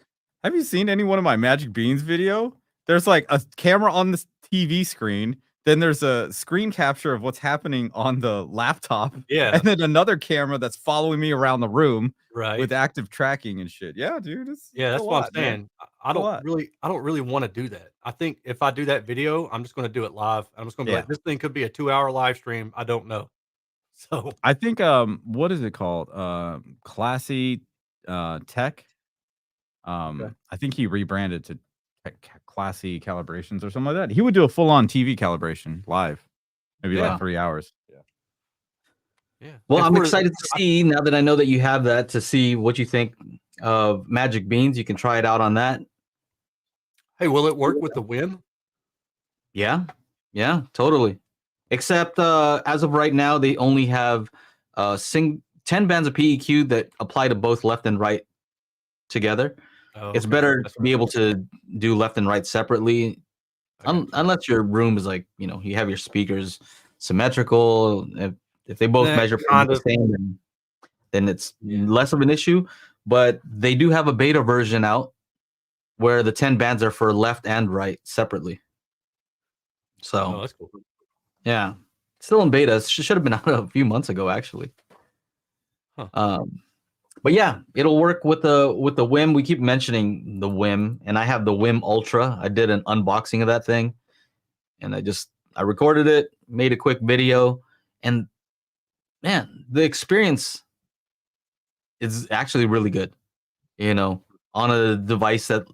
seen any one of my Magic Beans video? There's like a camera on the TV screen. Then there's a screen capture of what's happening on the laptop. Yeah. And then another camera that's following me around the room with right. active tracking and shit. Yeah, dude. Yeah, that's what I'm saying. Man. I don't really want to do that. I think if I do that video, I'm just going to do it live. I'm just going to be like, this thing could be a 2-hour live stream. I don't know. So I think what is it called? Classy Tech. I think he rebranded to Classy Calibrations or something like that. He would do a full-on TV calibration live, maybe like 3 hours. Yeah. Well, I'm excited to see, now that I know that you have that, to see what you think of Magic Beans. You can try it out on that. Hey, will it work with the WiiM? Yeah, totally. Except as of right now, they only have 10 bands of PEQ that apply to both left and right together. It's better to be able to do left and right separately, unless your room is like, you have your speakers symmetrical. If they both measure the same, then it's less of an issue. But they do have a beta version out where the 10 bands are for left and right separately. So that's cool. Yeah, still in beta. Should have been out a few months ago, actually. But yeah, it'll work with the WiiM. We keep mentioning the WiiM, and I have the WiiM Ultra. I did an unboxing of that thing, and I recorded it, made a quick video, and man, the experience is actually really good. on a device that,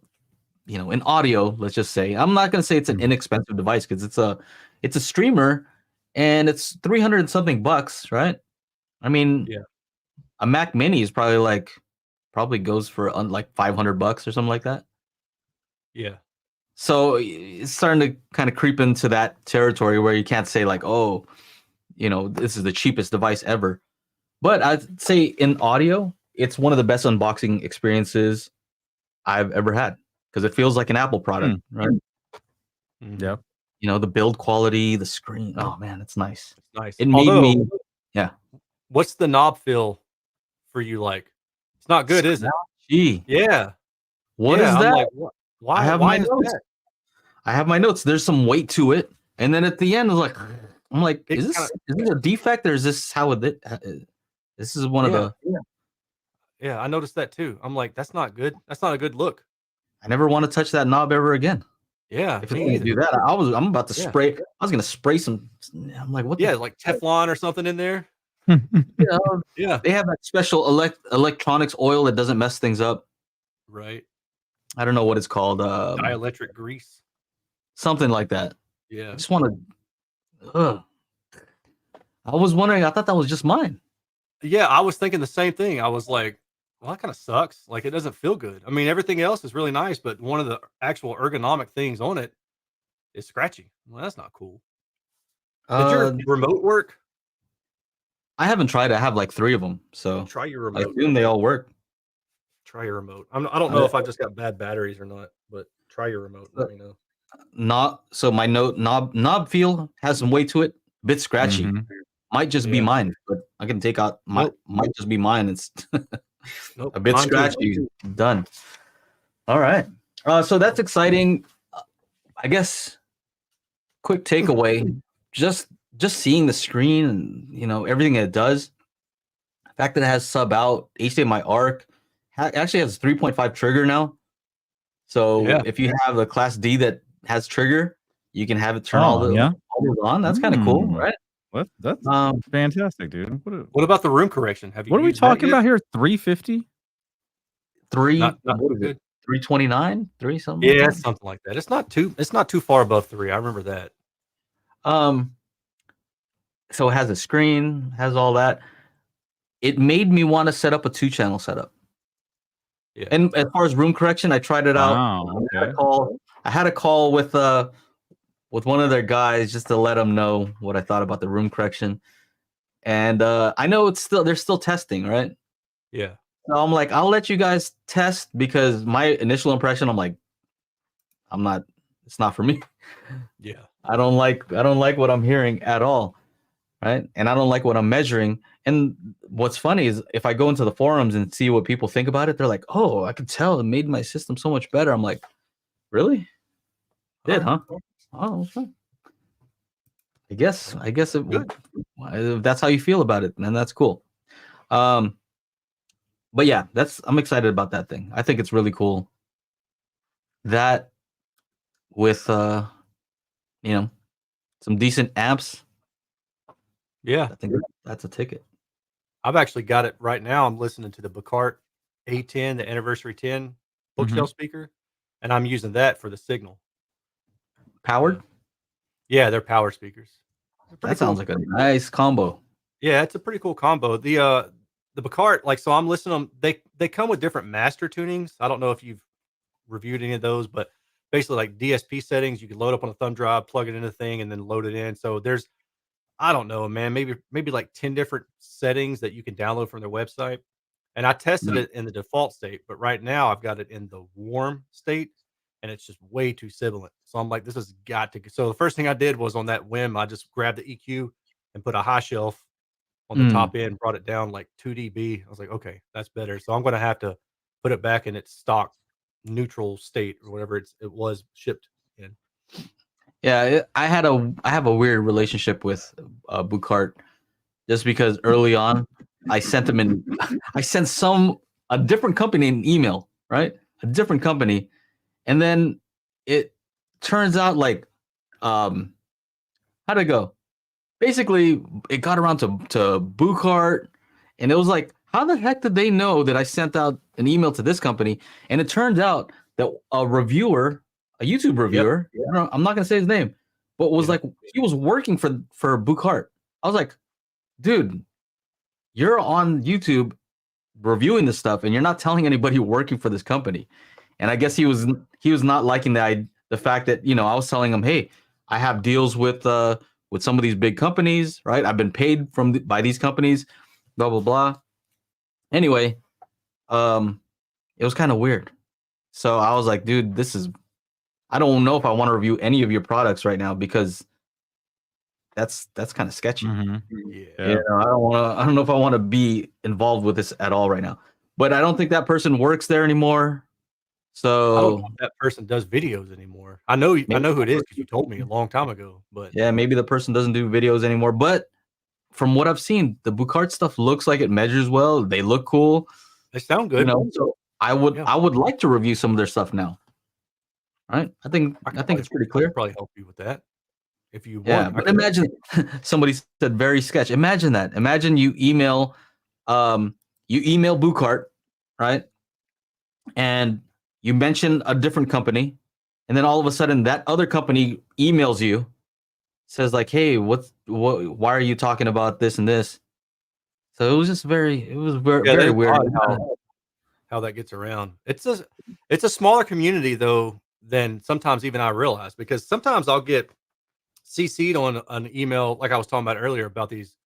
you know, in audio, let's just say, I'm not gonna say it's an inexpensive device because it's a streamer and it's 300 and something bucks, right? I mean, Yeah. a Mac Mini is probably goes for like 500 bucks or something like that. Yeah. So it's starting to kind of creep into that territory where you can't say like, oh, you know, this is the cheapest device ever. But I'd say in audio, it's one of the best unboxing experiences I've ever had because it feels like an Apple product, right? Yep. You know, the build quality, the screen. Oh man, it's nice. It's nice. It made me, yeah. What's the knob feel for you like? It's not good, is it? Gee, Yeah. what is I'm that? like, what? Why? I have why my is notes. that? I have my notes. There's some weight to it, and then at the end, I'm like, It is this a defect or is this how it? This is one of the. Yeah, I noticed that too. I'm like, that's not good. That's not a good look. I never want to touch that knob ever again. Yeah, If it's me gonna either. do that, I'm about to spray. I was gonna spray some. I'm like, what? Yeah, like Teflon or something in there. Yeah. They have that special electronics oil that doesn't mess things up. Right. I don't know what it's called. Dielectric grease. Something like that. Yeah. I just want to. I was wondering. I thought that was just mine. Yeah, I was thinking the same thing. I was like, well, that kind of sucks. Like, it doesn't feel good. I mean, everything else is really nice, but one of the actual ergonomic things on it is scratchy. Well, that's not cool. Did your remote work? I haven't tried. I have like 3 of them, so Try your I remote. assume they all work. Try your remote. I don't know if I just got bad batteries or not, but try your remote. Let me know. Not so. My knob feel has some weight to it. Bit scratchy. Might just be mine, but I can take out might just be mine. It's a bit scratchy. Done. All right. So that's exciting. I guess quick takeaway, just seeing the screen and, you know, everything it does. The fact that it has sub out HDMI ARC, actually has a 3.5 trigger now. So if you have a Class D that has trigger, you can have it turn all those on. That's kind of cool, right? That's fantastic, dude. What about the room correction? Have you? What are we talking about here? 350? 329, 3 something. Yeah, like that. something like that. It's not too far above 3. I remember that. So it has a screen, has all that. It made me want to set up a 2-channel setup. Yeah. And as far as room correction, I tried it out. I had a call with one of their guys just to let them know what I thought about the room correction. And I know they're still testing, right? Yeah. So I'm like, I'll let you guys test because my initial impression, I'm like, it's not for me. Yeah. I don't like what I'm hearing at all. Right. And I don't like what I'm measuring. And what's funny is if I go into the forums and see what people think about it, they're like, oh, I could tell it made my system so much better. I'm like, really? Huh? Oh, okay. I guess if that's how you feel about it, then that's cool. But yeah, I'm excited about that thing. I think it's really cool. That with you know, some decent amps. Yeah, I think that's a ticket. I've actually got it right now. I'm listening to the Bacart A10, the Anniversary 10 bookshelf speaker, and I'm using that for the signal. Powered? Yeah, they're power speakers. That sounds like a nice combo. Yeah, it's a pretty cool combo. The Bacart, like, so I'm listening to them. They come with different master tunings. I don't know if you've reviewed any of those, but basically like DSP settings, you can load up on a thumb drive, plug it in the thing, and then load it in. So there's, I don't know, man, maybe like 10 different settings that you can download from their website. And I tested it in the default state, but right now I've got it in the warm state, and it's just way too sibilant. So I'm like, this has got to go. So the first thing I did was on that whim, I just grabbed the EQ and put a high shelf on the top end, brought it down like 2 dB. I was like, okay, that's better. So I'm going to have to put it back in its stock neutral state or whatever it was shipped in. Yeah, I have a weird relationship with Bacart, just because early on I sent them a different company an email, right? A different company, and then it turns out like how'd it go? Basically, it got around to Bacart, and it was like how the heck did they know that I sent out an email to this company? And it turns out that a reviewer, a YouTube reviewer, I'm not gonna say his name, but was like he was working for Bucart. I was like, dude, you're on YouTube reviewing this stuff, and you're not telling anybody working for this company. And I guess he was not liking the fact that I was telling him, hey, I have deals with some of these big companies, right? I've been paid by these companies, blah blah blah. Anyway, it was kind of weird. So I was like, dude, I don't know if I want to review any of your products right now because that's kind of sketchy. Yeah. I don't know if I want to be involved with this at all right now. But I don't think that person works there anymore. So I don't know if that person does videos anymore. I know who it is because you told me a long time ago. But yeah, maybe the person doesn't do videos anymore. But from what I've seen, the Bucart stuff looks like it measures well. They look cool. They sound good. So I would like to review some of their stuff now. Right? I think it's pretty clear. I could probably help you with that if you want. Yeah, but imagine somebody said very sketch. Imagine that. Imagine you email Bucart, right? And you mention a different company, and then all of a sudden that other company emails you, says like, "Hey, why are you talking about this and this?" So it was just very weird how that gets around. It's a smaller community though than sometimes even I realize, because sometimes I'll get CC'd on an email like I was talking about earlier about these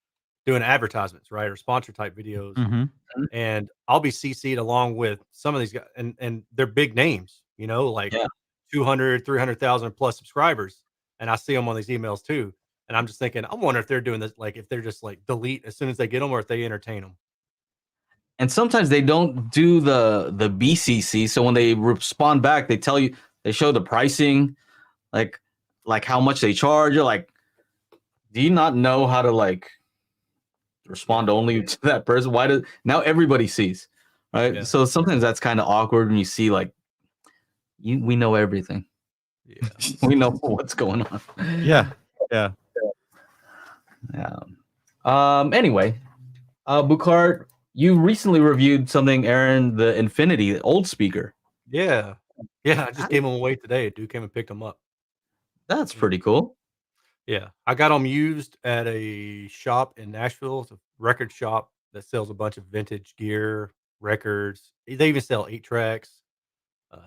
doing advertisements, right, or sponsor type videos. And I'll be CC'd along with some of these guys, and they're big names, like 200, 300,000 plus subscribers. And I see them on these emails too. And I'm just thinking, I wonder if they're doing this, like if they're just like delete as soon as they get them, or if they entertain them. And sometimes they don't do the BCC. So when they respond back, they tell you, they show the pricing, like how much they charge. You're like, do you not know how to like respond only to that person? Now everybody sees, right? Yeah. So sometimes that's kind of awkward when you see like we know everything. Yeah. We know what's going on. Yeah. Anyway, Bucart, you recently reviewed something, Aaron, the Infinity, the old speaker. Yeah. I just gave them away today. A dude came and picked them up. That's pretty cool. Yeah, I got them used at a shop in Nashville. It's a record shop that sells a bunch of vintage gear, records. They even sell 8-tracks,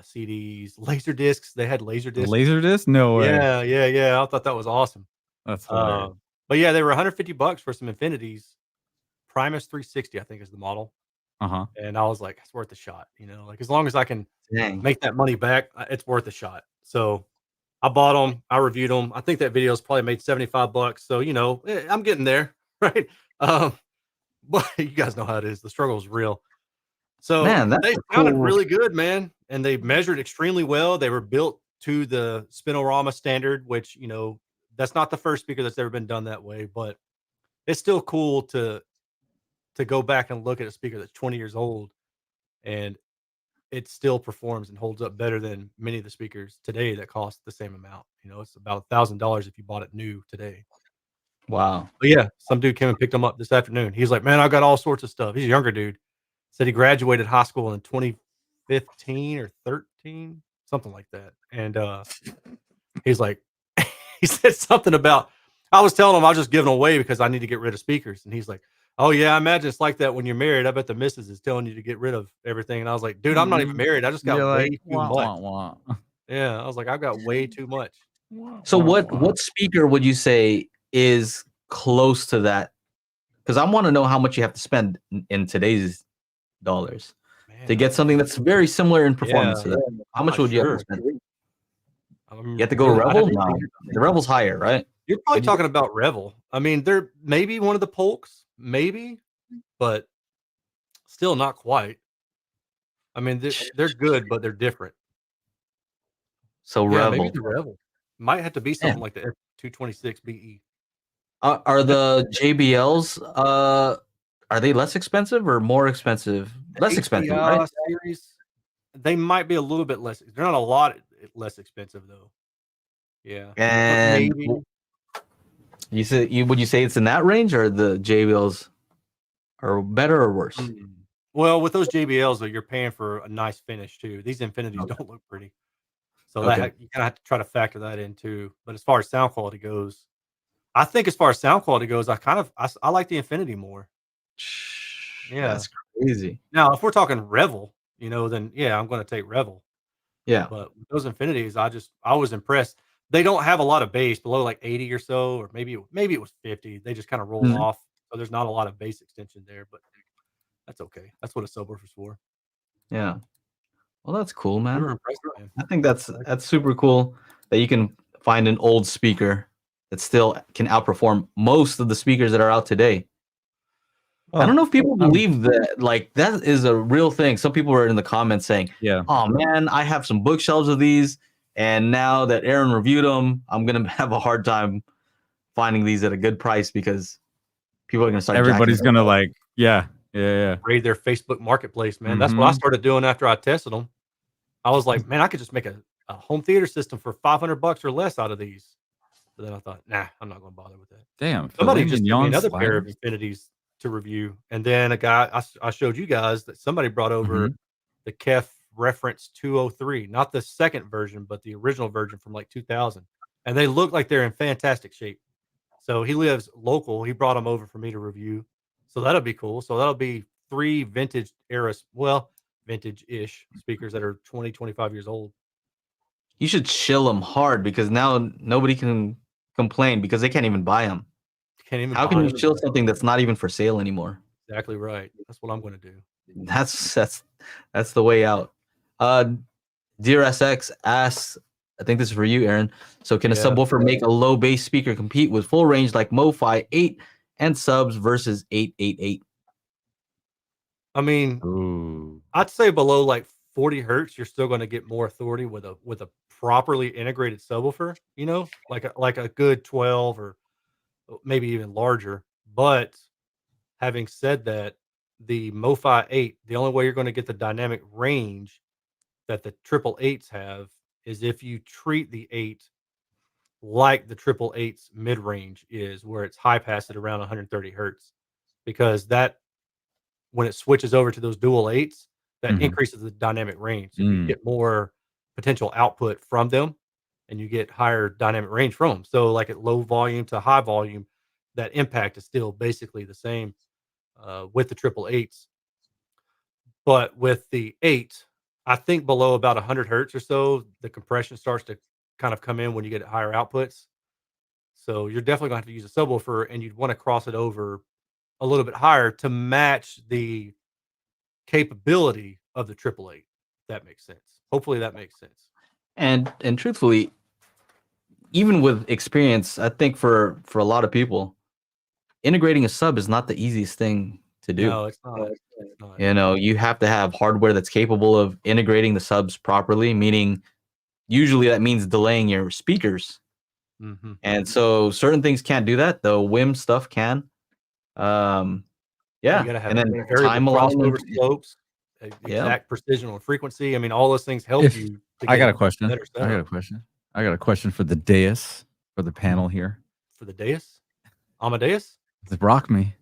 CDs, laser discs. They had laser discs. Laser disc? No way. Yeah. I thought that was awesome. That's hilarious. But yeah, they were $150 for some Infinities. Primus 360, I think, is the model. And I was like, it's worth a shot. Like as long as I can make that money back, it's worth a shot. So I bought them. I reviewed them. I think that video's probably made $75. So, I'm getting there, right? But you guys know how it is. The struggle is real. So they sounded really good, man. And they measured extremely well. They were built to the Spinorama standard, which, that's not the first speaker that's ever been done that way, but it's still cool to go back and look at a speaker that's 20 years old and it still performs and holds up better than many of the speakers today that cost the same amount. It's about $1,000 if you bought it new today. Wow. But yeah, some dude came and picked him up this afternoon. He's like, man, I got all sorts of stuff. He's a younger dude. Said he graduated high school in 2015 or 13, something like that. And he's like, he said something about, I was telling him I was just giving away because I need to get rid of speakers. And he's like, oh yeah, I imagine it's like that when you're married. I bet the missus is telling you to get rid of everything. And I was like, dude, I'm not even married. I just got way too much. Yeah, I was like, I've got way too much. So what speaker would you say is close to that? Because I want to know how much you have to spend in today's dollars to get something that's very similar in performance to that. How much would you have to spend? You have to go Revel? No, the Revel's higher, right? You're probably talking about Revel. I mean, they're maybe one of the Polks, maybe, but still not quite. I mean, they're good, but they're different. So Revel. Maybe the Revel might have to be something like the F226 BE. Are the JBLs are they less expensive or more expensive? Less expensive, right? Series, they might be a little bit less. They're not a lot less expensive though. Yeah. And maybe. would you say it's in that range or the JBLs? or better or worse? Mm. Well, with those JBLs, though, you're paying for a nice finish too. These Infinities Okay. don't look pretty, so Okay. that you kind of have to try to factor that in too. But as far as sound quality goes, I think as far as sound quality goes, I like the Infinity more. Yeah. That's crazy. Now, if we're talking Revel, then yeah, I'm going to take Revel. Yeah. But with those Infinities, I was impressed. They don't have a lot of bass, below like 80 or so, or maybe it was 50. They just kind of roll Mhm. off, so there's not a lot of bass extension there. But that's okay. That's what a subwoofer's for. Yeah. Well, that's cool, We man. were impressed, man. I think that's super cool that you can find an old speaker that still can outperform most of the speakers that are out today. I don't know if people believe that, like, that is a real thing. Some people were in the comments saying, Yeah. "Oh man, I have some bookshelves of these, and now that Aaron reviewed them, I'm gonna have a hard time finding these at a good price because people are gonna start." Everybody's jacking gonna like, yeah. Raid their Facebook Marketplace, man. That's what I started doing after I tested them. I was like, man, I could just make a home theater system for $500 or less out of these. But then I thought, nah, I'm not going to bother with that. Damn. Somebody filet just sent me mignon another pair of sliders? Infinities to review, and then a guy I showed you guys that somebody brought over the Kef Reference 203, not the second version, but the original version from like 2000, and they look like they're in fantastic shape. So he lives local. He brought them over for me to review. So that'll be cool. So that'll be 3 vintage eras, well, vintage-ish speakers that are 20, 25 years old. You should chill them hard because now nobody can complain because they can't even buy them. Can't even How buy can you 'em. chill something that's not even for sale anymore? Exactly right. That's what I'm going to do. That's the way out. Dear SX asks, I think this is for you, Aaron. So can a Yeah. subwoofer make a low bass speaker compete with full range like MoFi 8 and subs versus 888? I mean, Ooh. I'd say below like 40 hertz, you're still going to get more authority with a properly integrated subwoofer. Like a good 12 or maybe even larger. But having said that, the MoFi 8, the only way you're going to get the dynamic range that the triple eights have is if you treat the 8 like the triple eights mid range is, where it's high pass at around 130 hertz, because that when it switches over to those dual eights, that Mhm. increases the dynamic range. So you get more potential output from them, and you get higher dynamic range from them. So like at low volume to high volume, that impact is still basically the same with the triple eights. But with the 8, I think below about 100 hertz or so, the compression starts to kind of come in when you get higher outputs. So you're definitely going to have to use a subwoofer, and you'd want to cross it over a little bit higher to match the capability of the triple eight. If that makes sense. Hopefully that makes sense. And truthfully, even with experience, I think for a lot of people, integrating a sub is not the easiest thing to do. No, it's not. It's not. You know, you have to have hardware that's capable of integrating the subs properly, meaning usually that means delaying your speakers. Mm-hmm. And so certain things can't do that. The WiiM stuff can. You Yeah. got to have And then variable time crossover alignment. slopes, Yeah. exact precision on frequency. I mean, all those things help If you. I got a a question. better I got a setup. question. I got a question for the dais, for the panel here. For the dais, Amadeus. Just rock me.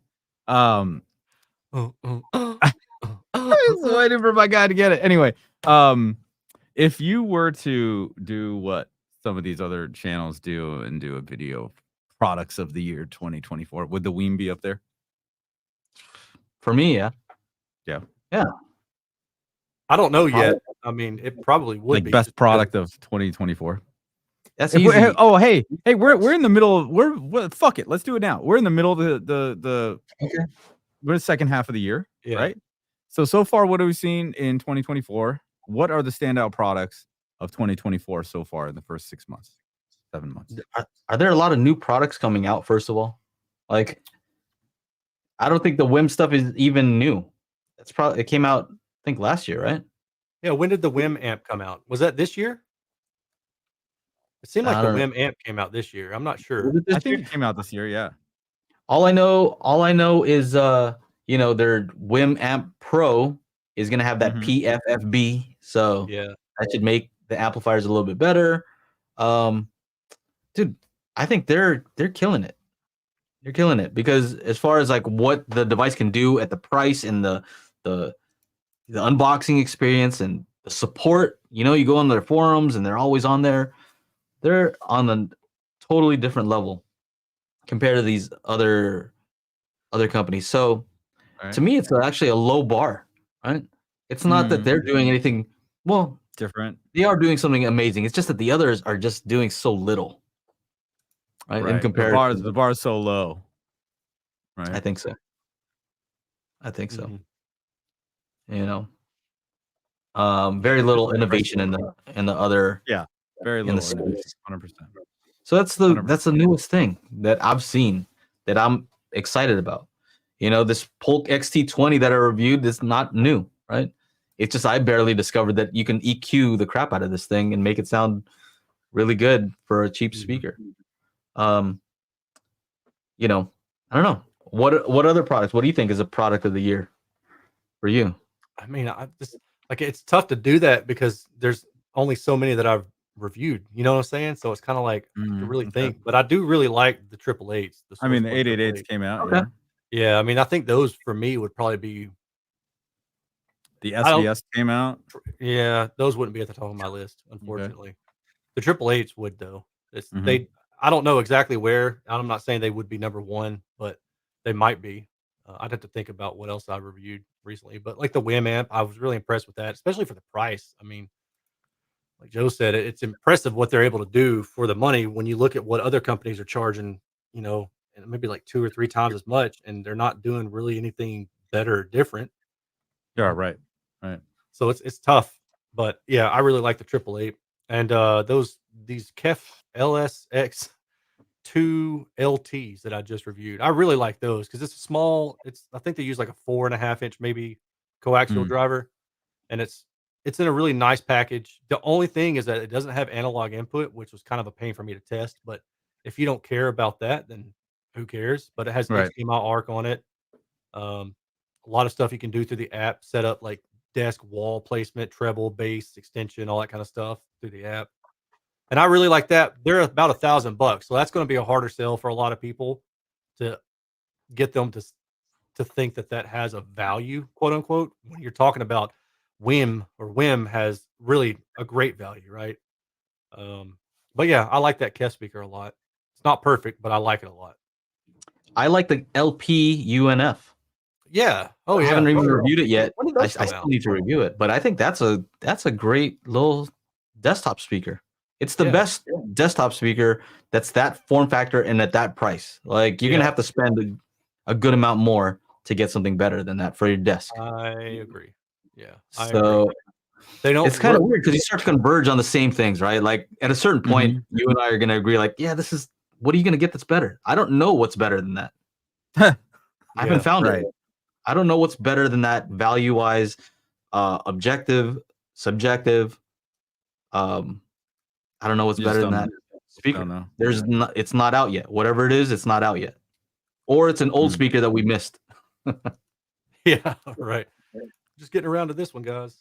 I Oh, was waiting for my guy to get it. Anyway, if you were to do what some of these other channels do and do a video of products of the year 2024, would the WiiM be up there? For me, yeah. Yeah. Yeah. I don't know yet. I mean, it probably would Like be best just because product of 2024. That's If easy. hey, we're in the middle of fuck it, let's do it now. We're in the middle of the Okay. we're the second half of the year, Yeah. right? So far, what have we seen in 2024? What are the standout products of 2024 so far in the first 6 months, 7 months? Are there a lot of new products coming out, first of all? Like, I don't think the WiiM stuff is even new. It came out, I think, last year, right? Yeah. When did the WiiM amp come out? Was that this year? It seemed like I the don't know. WiiM amp came out this year. I'm not sure. Was it this I think year? it came out this year, yeah. All I know is you know, their WiiM Amp Pro is gonna have that PFFB, so Yeah. that should make the amplifiers a little bit better. Dude, I think they're killing it. You're killing it, because as far as like what the device can do at the price and the unboxing experience and the support, you know, you go on their forums and they're always on there. They're on a totally different level compared to these other companies. So to me, it's actually a low bar, right? It's not that they're doing anything. Well, different. they are doing something amazing. It's just that the others are just doing so little, right? In comparison, The bar is so low, right? I think so. You know, very little innovation in the other. Yeah, very in the little. space. 100%. So that's the newest thing that I've seen that I'm excited about. You know, this Polk XT20 that I reviewed is not new, right? It's just I barely discovered that you can EQ the crap out of this thing and make it sound really good for a cheap speaker. You know, I don't know. What other products? What do you think is a product of the year for you? I mean, I just like it's tough to do that because there's only so many that I've reviewed. You know what I'm saying? So it's kind of like to really think. But I do really like the 888s. I mean, the 888s came out. Okay. Yeah, I mean, I think those for me would probably be. The SVS came out. Yeah, those wouldn't be at the top of my list, unfortunately. The 888s would though. It's they. I don't know exactly where. I'm not saying they would be number one, but they might be. I'd have to think about what else I reviewed recently. But like the WiiM amp, I was really impressed with that, especially for the price. I mean, like Joe said, it's impressive what they're able to do for the money when you look at what other companies are charging, you know, and maybe like 2 or 3 times as much, and they're not doing really anything better or different. Yeah, right. So it's tough. But yeah, I really like the 888. And these Kef LSX II LTs that I just reviewed. I really like those because it's a small. I think they use like a 4.5-inch maybe coaxial driver, and it's in a really nice package. The only thing is that it doesn't have analog input, which was kind of a pain for me to test. But if you don't care about that, then who cares? But it has HDMI ARC on it. A lot of stuff you can do through the app. Set up like desk wall placement, treble, bass, extension, all that kind of stuff through the app. And I really like that. They're about $1,000, so that's going to be a harder sell for a lot of people to get them to think that has a value, quote unquote. When you're talking about WiiM has really a great value, right? But yeah, I like that Kef speaker a lot. It's not perfect, but I like it a lot. I like the LP-UNF. Yeah. Oh, I yeah. haven't even reviewed it yet. I still still need to review it, but I think that's a great little desktop speaker. It's the best desktop speaker that's that form factor and at that price. Like you're gonna have to spend a good amount more to get something better than that for your desk. I agree. Yeah. So they don't. It's kind of weird because you start to converge on the same things, right? Like at a certain point, you and I are gonna agree. Like, yeah, this is what are you gonna get that's better? I don't know what's better than that. I haven't found it. I don't know what's better than that value wise, objective, subjective. I don't know what's better than that speaker. It's not out yet. Whatever it is, it's not out yet. Or it's an old speaker that we missed. Yeah, right. Just getting around to this one, guys.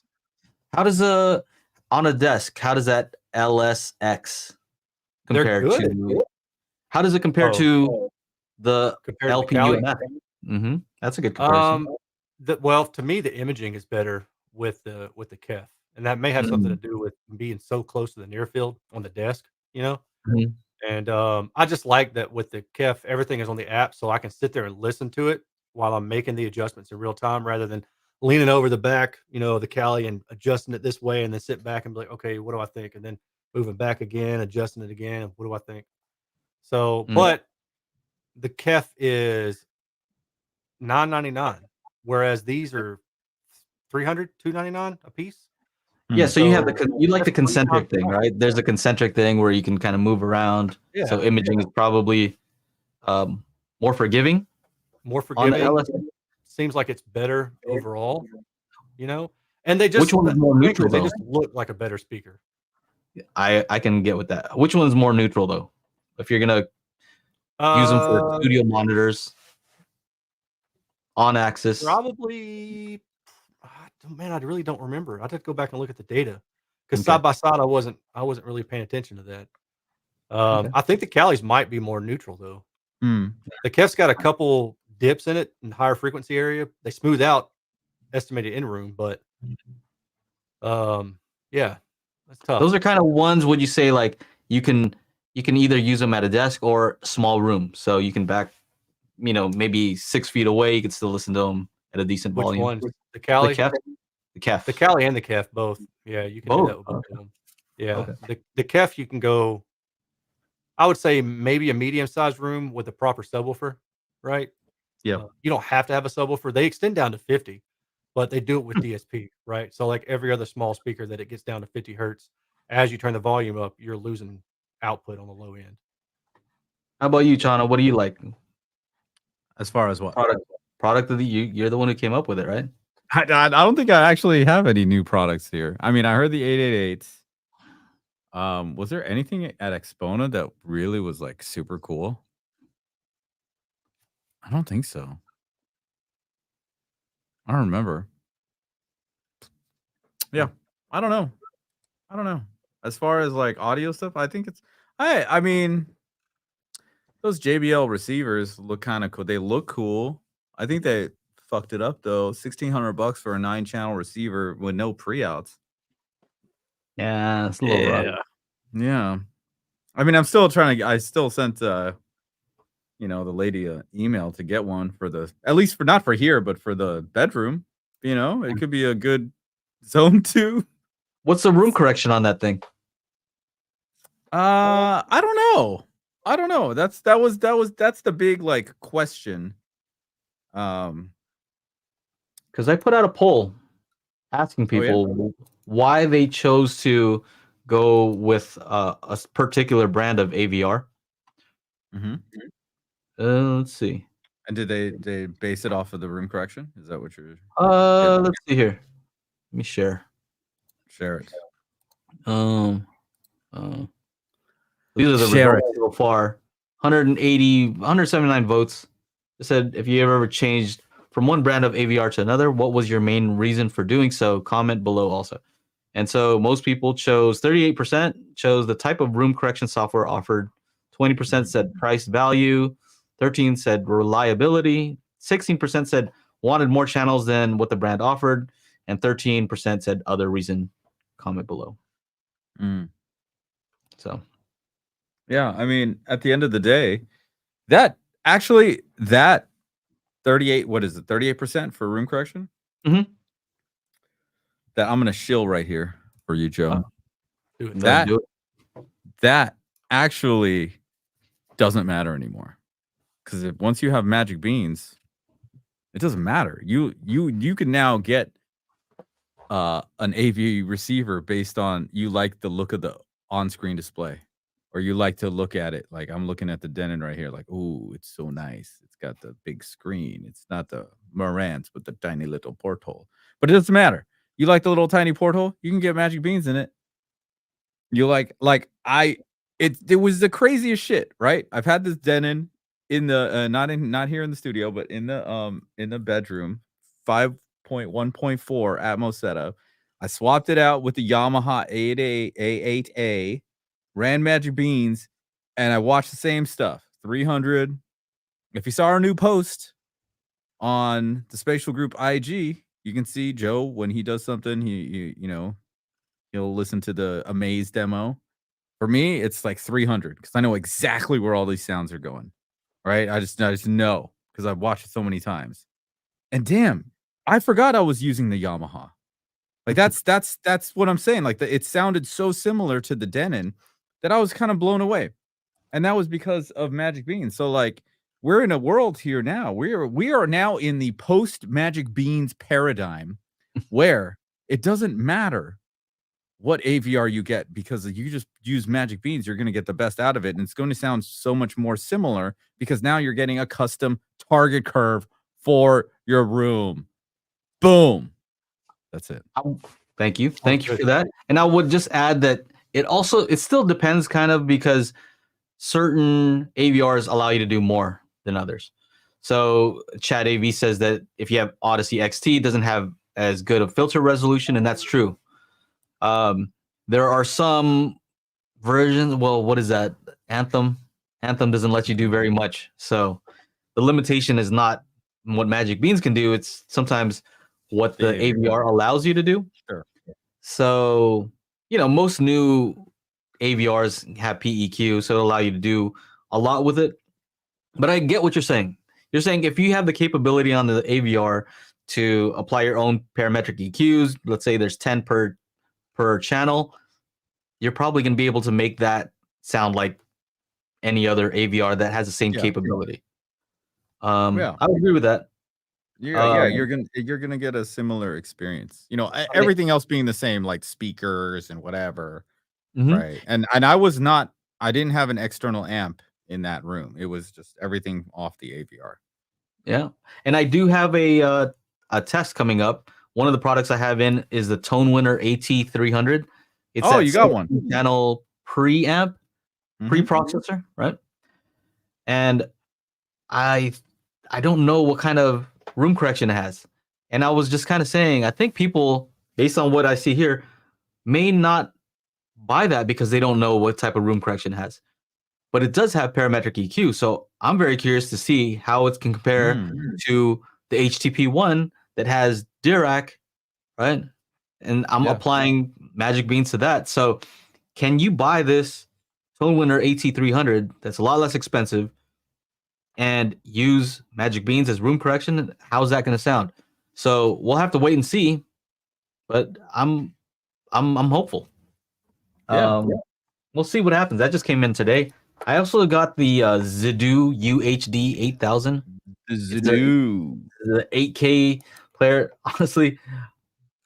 How does on a desk, how does that LSX compare to how does it compare to the LP-UNF? That's a good comparison. Well, to me, the imaging is better with the Kef. And that may have something to do with being so close to the near field on the desk, you know? And I just like that with the Kef, everything is on the app, so I can sit there and listen to it while I'm making the adjustments in real time rather than leaning over the back, you know, the Kali and adjusting it this way and then sit back and be like, okay, what do I think? And then moving back again, adjusting it again. What do I think? So, but the Kef is $9.99, whereas these are $299 a piece. Yeah, so you have you like the concentric thing, right? There's a concentric thing where you can kind of move around. Yeah. So imaging is probably more forgiving. More forgiving. Seems like it's better overall, you know. And they just which one is more neutral? They just look like a better speaker. I can get with that. Which one's more neutral though? If you're gonna use them for studio monitors, on axis, probably. Man, I really don't remember. I have to go back and look at the data because side by side, I wasn't really paying attention to that. I think the Kalis might be more neutral though. Hmm. The Kef's got a couple dips in it in higher frequency area. They smooth out estimated in room, but yeah, that's tough. Those are kind of ones. Would you say like you can either use them at a desk or small room, so you can back, maybe 6 feet away. You can still listen to them at a decent Which volume. ones? The The Kali, Kef, the Kef, the Kali, and the Kef both. Yeah, you can do both. that with both of them. Yeah, Okay. the Kef you can go. I would say maybe a medium sized room with a proper subwoofer, right? Yep. You don't have to have a subwoofer. They extend down to 50, but they do it with DSP, right? So like every other small speaker that it gets down to 50 hertz, as you turn the volume up, you're losing output on the low end. How about you, Chana? What do you like? As far as what? Product of the you're the one who came up with it, right? I don't think I actually have any new products here. I mean, I heard the 888s. Was there anything at Exponent that really was like super cool? I don't think so. I don't remember. Yeah, I don't know. As far as like audio stuff, I think it's I mean, those JBL receivers look kind of cool. They look cool. I think they fucked it up though. $1,600 for a 9-channel receiver with no pre-outs. Yeah, it's a little rough. Yeah. I mean, I'm still trying to. I still sent, the lady an email to get one for the, at least for not for here, but for the bedroom. It could be a good zone 2. What's the room correction on that thing? I don't know. That's the big like question. Because I put out a poll asking Oh, yeah? people why they chose to go with a particular brand of AVR. Mhm. Let's see. And did they base it off of the room correction? Is that what you're? Let's see here. Let me share. Share it. These are the Share results so far. 179 votes. It said, if you ever changed from one brand of AVR to another, what was your main reason for doing so? Comment below also. And so most people chose, 38% chose the type of room correction software offered. 20% said price value. 13% said reliability. 16% said wanted more channels than what the brand offered. And 13% said other reason. Comment below. So, yeah, I mean, at the end of the day, that 38, what is it? 38% for room correction? Mhm. That I'm gonna shill right here for you, Joe. Do it. That actually doesn't matter anymore. Because once you have magic beans, it doesn't matter. You can now get an AV receiver based on you like the look of the on-screen display, or you like to look at it. Like I'm looking at the Denon right here, like, ooh, it's so nice. It's got the big screen. It's not the Marantz with the tiny little porthole. But it doesn't matter. You like the little tiny porthole, you can get magic beans in it. You it was the craziest shit, right? I've had this Denon in the not here in the studio, but in the bedroom, 5.1.4 Atmos setup. I swapped it out with the Yamaha A8A, ran magic beans, and I watched the same stuff. 300. If you saw our new post on the Spatial Group IG, you can see Joe when he does something, he'll listen to the Amaze demo. For me, it's like 300 because I know exactly where all these sounds are going, right? I just know because I've watched it so many times. And damn, I forgot I was using the Yamaha. Like that's what I'm saying. Like it sounded so similar to the Denon that I was kind of blown away, and that was because of Magic Beans. So like we're in a world here now. We are now in the post Magic Beans paradigm, where it doesn't matter what AVR you get, because you just use Magic Beans, you're going to get the best out of it. And it's going to sound so much more similar because now you're getting a custom target curve for your room. Boom. That's it. Thank you. Thank you for that. And I would just add that it still depends kind of, because certain AVRs allow you to do more than others. So Chad AV says that if you have Odyssey XT, it doesn't have as good a filter resolution, and that's true. There are some versions. Well, what is that? Anthem. Anthem doesn't let you do very much. So the limitation is not what Magic Beans can do. It's sometimes what the AVR allows you to do. Sure. So, most new AVRs have PEQ, so it'll allow you to do a lot with it. But I get what you're saying. You're saying if you have the capability on the AVR to apply your own parametric EQs, let's say there's 10 per channel, you're probably going to be able to make that sound like any other AVR that has the same capability. I would agree with that. You're gonna get a similar experience. Everything else being the same, like speakers and whatever, right? And I didn't have an external amp in that room. It was just everything off the AVR. Yeah, and I do have a test coming up. One of the products I have in is the Tone Winner AT300. It's you got one channel preamp, preprocessor, right? And I don't know what kind of room correction it has. And I was just kind of saying, I think people, based on what I see here, may not buy that because they don't know what type of room correction it has. But it does have parametric EQ. So I'm very curious to see how it can compare to the HTP one that has Dirac, right? And I'm applying Magic Beans to that. So can you buy this Tone Winner AT300 that's a lot less expensive and use Magic Beans as room correction? How's that going to sound? So we'll have to wait and see, but I'm hopeful. We'll see what happens. That just came in today. I also got the Zidoo UHD 8000. Zidoo, the 8K player. Honestly,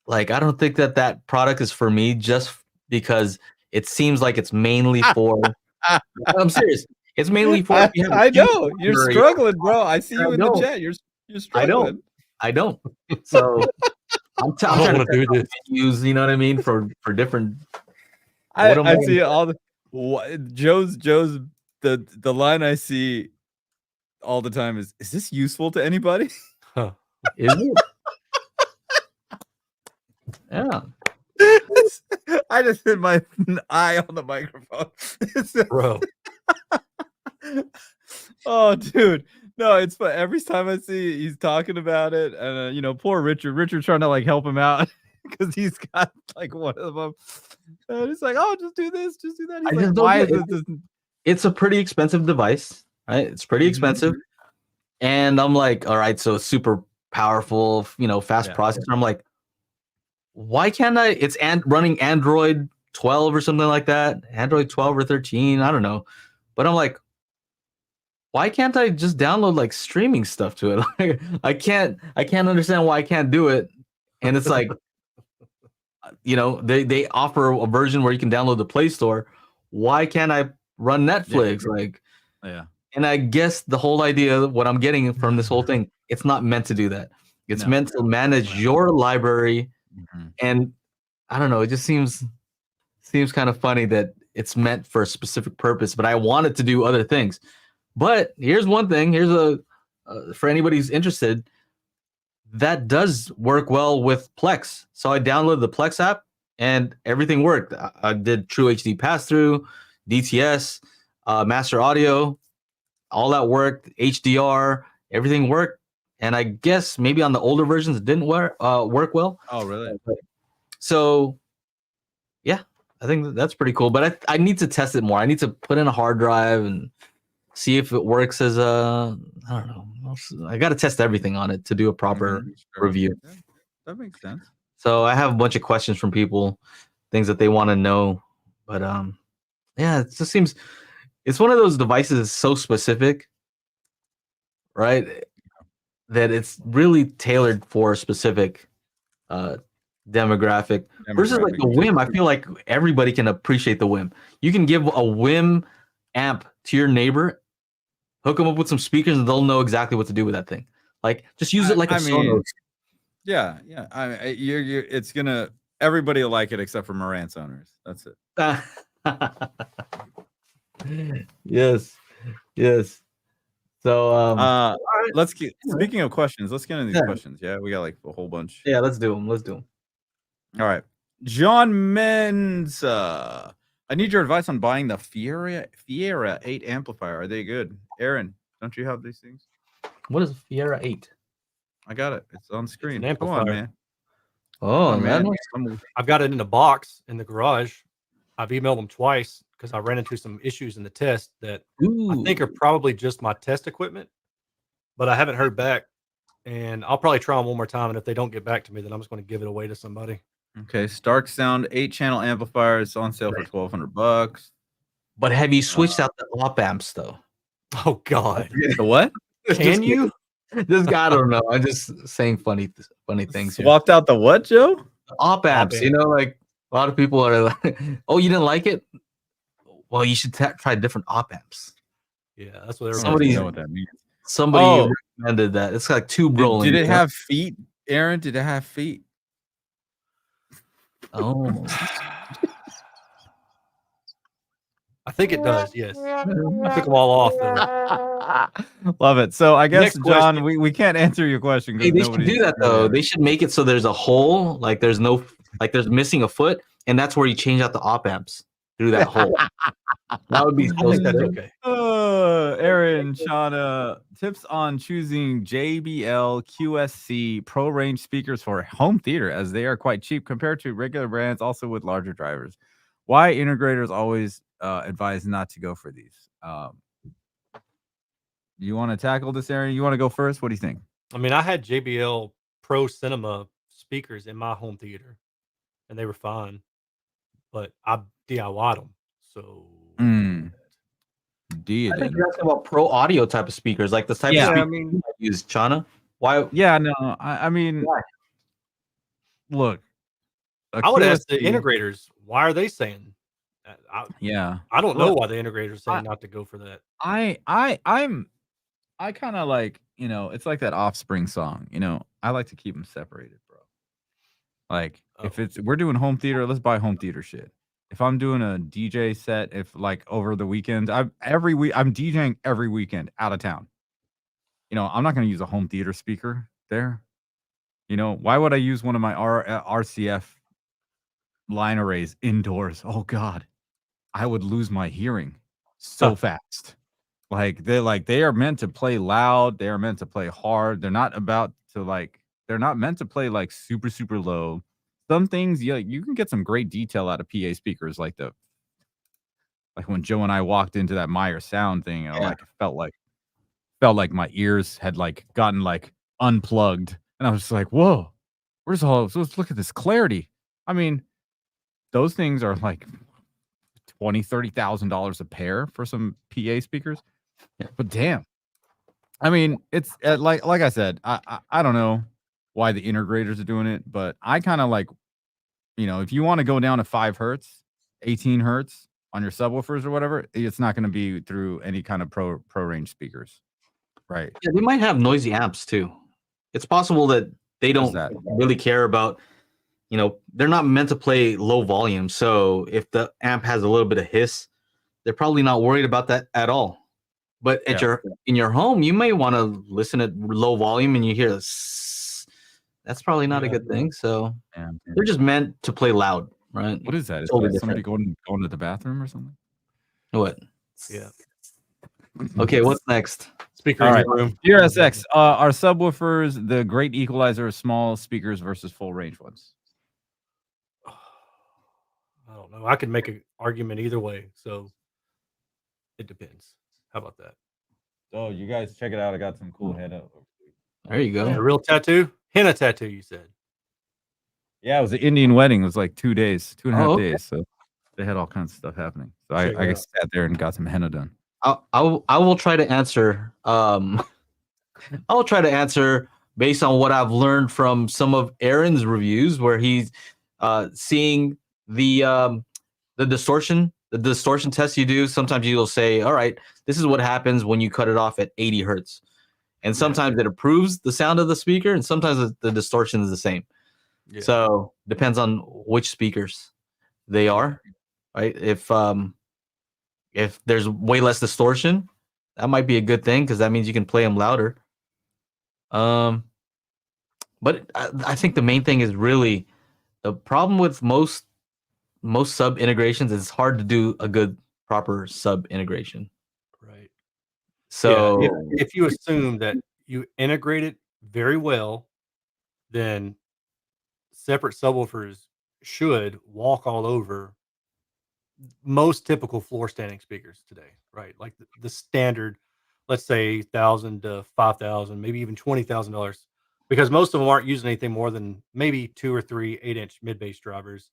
I don't think that product is for me, just because it seems like it's mainly for. I'm serious. It's mainly for. I know you're struggling, bro. I see you in the chat. You're struggling. I don't. So I'm trying to do this. Use, you know what I mean, for different. I see all the Joe's the line I see all the time is this useful to anybody? Huh. Is it? Yeah. I just hit my eye on the microphone. Bro. Oh, dude. No, it's fun. Every time I see he's talking about it, and poor Richard trying to help him out because he's got one of them. And it's oh, just do this, just do that. He's why is it? It's a pretty expensive device, right? It's pretty expensive. And I'm all right, so it's super powerful, fast processor. I'm why can't I? It's running Android 12 or something like that. Android 12 or 13, I don't know. But I'm why can't I just download streaming stuff to it? I can't understand why I can't do it. And it's they offer a version where you can download the Play Store. Why can't I run Netflix? And I guess the whole idea, what I'm getting from this whole thing, it's not meant to do that. It's meant to manage your library. And I don't know, it just seems kind of funny that it's meant for a specific purpose, but I want it to do other things. But here's one thing. Here's for anybody who's interested, that does work well with Plex. So I downloaded the Plex app and everything worked. I did True HD pass-through, DTS, master audio, all that worked, HDR, everything worked. And I guess maybe on the older versions it didn't work well. Oh, really? So, yeah, I think that's pretty cool. But I need to test it more. I need to put in a hard drive and see if it works as I don't know. I got to test everything on it to do a proper review. Yeah, that makes sense. So I have a bunch of questions from people, things that they want to know. But yeah, it just seems it's one of those devices that's so specific, right? That it's really tailored for a specific demographic. Versus the WiiM, I feel like everybody can appreciate the WiiM. You can give a WiiM amp to your neighbor, hook them up with some speakers, and they'll know exactly what to do with that thing. Just use it like a Sonos. Yeah. It's gonna. Everybody will like it except for Marantz owners. That's it. Yes. So let's get. Speaking of questions, let's get into these questions. Yeah, we got a whole bunch. Yeah, let's do them. All right, John Mensa. I need your advice on buying the Fiera 8 amplifier. Are they good? Aaron, don't you have these things? What is Fiera 8? I got it. It's on screen. It's an Come on, amplifier. man. Oh, Come on, man. man. I've got it in a box in the garage. I've emailed them twice because I ran into some issues in the test that I think are probably just my test equipment, but I haven't heard back. And I'll probably try them one more time. And if they don't get back to me, then I'm just going to give it away to somebody. Okay, Stark Sound 8-channel amplifier is on sale for $1,200. But have you switched out the op amps though? Oh God. The what? Can you? This guy, I don't know. I'm just saying funny things here. Swapped out the what, Joe? Op amps, amp. you know, like a lot of people are like, "Oh, you didn't like it? Well, you should try different op amps." Yeah, that's what they're Somebody- know what that means. Somebody recommended that. It's like tube rolling. Did it have feet, Aaron? Did it have feet? Oh, I think it does. Yes. I took them all off though. Love it. So I guess, Next John, question. we can't answer your question. 'Cause hey, they should nobody's- do that though. They should make it so there's a hole, like there's missing a foot, and that's where you change out the op amps through that hole. That would be I so think that's sick. okay. Aaron, Shauna, tips on choosing JBL QSC Pro Range speakers for home theater, as they are quite cheap compared to regular brands, also with larger drivers. Why integrators always advise not to go for these? You want to tackle this, Aaron? You want to go first? What do you think? I mean, I had JBL Pro Cinema speakers in my home theater, and they were fine, but I DIY'd them. So Do I think you're asking about pro audio type of speakers, like the type Yeah, of I speaker mean- you might use, Chana. Why? Yeah, no, I mean, Why? look, a I would ask the QSC integrators, why are they saying that? Yeah, I don't know Look, why the integrators are saying not to go for that. I kind of like, you know, it's like that Offspring song. You know, I like to keep them separated, bro. Like, if we're doing home theater, let's buy home theater shit. If I'm doing a DJ set, if like over the weekend, I'm DJing every weekend out of town. You know, I'm not going to use a home theater speaker there. You know, why would I use one of my RCF line arrays indoors? Oh God, I would lose my hearing so fast. They are meant to play loud. They are meant to play hard. They're not meant to play like super, super low. Some things you can get some great detail out of PA speakers, like when Joe and I walked into that Meyer sound thing, and I felt like my ears had like gotten like unplugged, and I was just like, whoa, let's look at this clarity. I mean, those things are like $20,000-$30,000 a pair for some PA speakers. Yeah, but damn, I mean, it's like I said, I don't know why the integrators are doing it, but I kind of like, you know, if you want to go down to 5 hertz, 18 hertz on your subwoofers or whatever, it's not going to be through any kind of pro range speakers, right? Yeah, they might have noisy amps too. It's possible that they don't really care about, you know, they're not meant to play low volume. So if the amp has a little bit of hiss, they're probably not worried about that at all. But in your home, you may want to listen at low volume and you hear this. That's probably not a good thing. So they're just meant to play loud, right? What is that? Is Totally that somebody going to the bathroom or something? What? Yeah. Okay, what's next? Speaker All in right. your room. DRSX, are subwoofers the great equalizer of small speakers versus full range ones? I don't know. I could make an argument either way. So it depends. How about that? Oh, you guys check it out. I got some cool head up. There you go. A real tattoo? Henna tattoo, you said. Yeah, it was an Indian wedding. It was like 2 days, 2.5 okay. days. So they had all kinds of stuff happening. So I just sat there and got some henna done. I will try to answer. I'll try to answer based on what I've learned from some of Aaron's reviews, where he's seeing the distortion test you do. Sometimes you'll say, all right, this is what happens when you cut it off at 80 hertz. And sometimes it improves the sound of the speaker, and sometimes the distortion is the same. Yeah. So depends on which speakers they are, right? If there's way less distortion, that might be a good thing because that means you can play them louder. But I think the main thing is really the problem with most most sub integrations, it's hard to do a good proper sub integration. Right. So if you assume that you integrate it very well, then separate subwoofers should walk all over most typical floor standing speakers today, right? Like the standard, let's say $1,000 to $5,000, maybe even $20,000, because most of them aren't using anything more than maybe 2 or 3 8-inch mid bass drivers,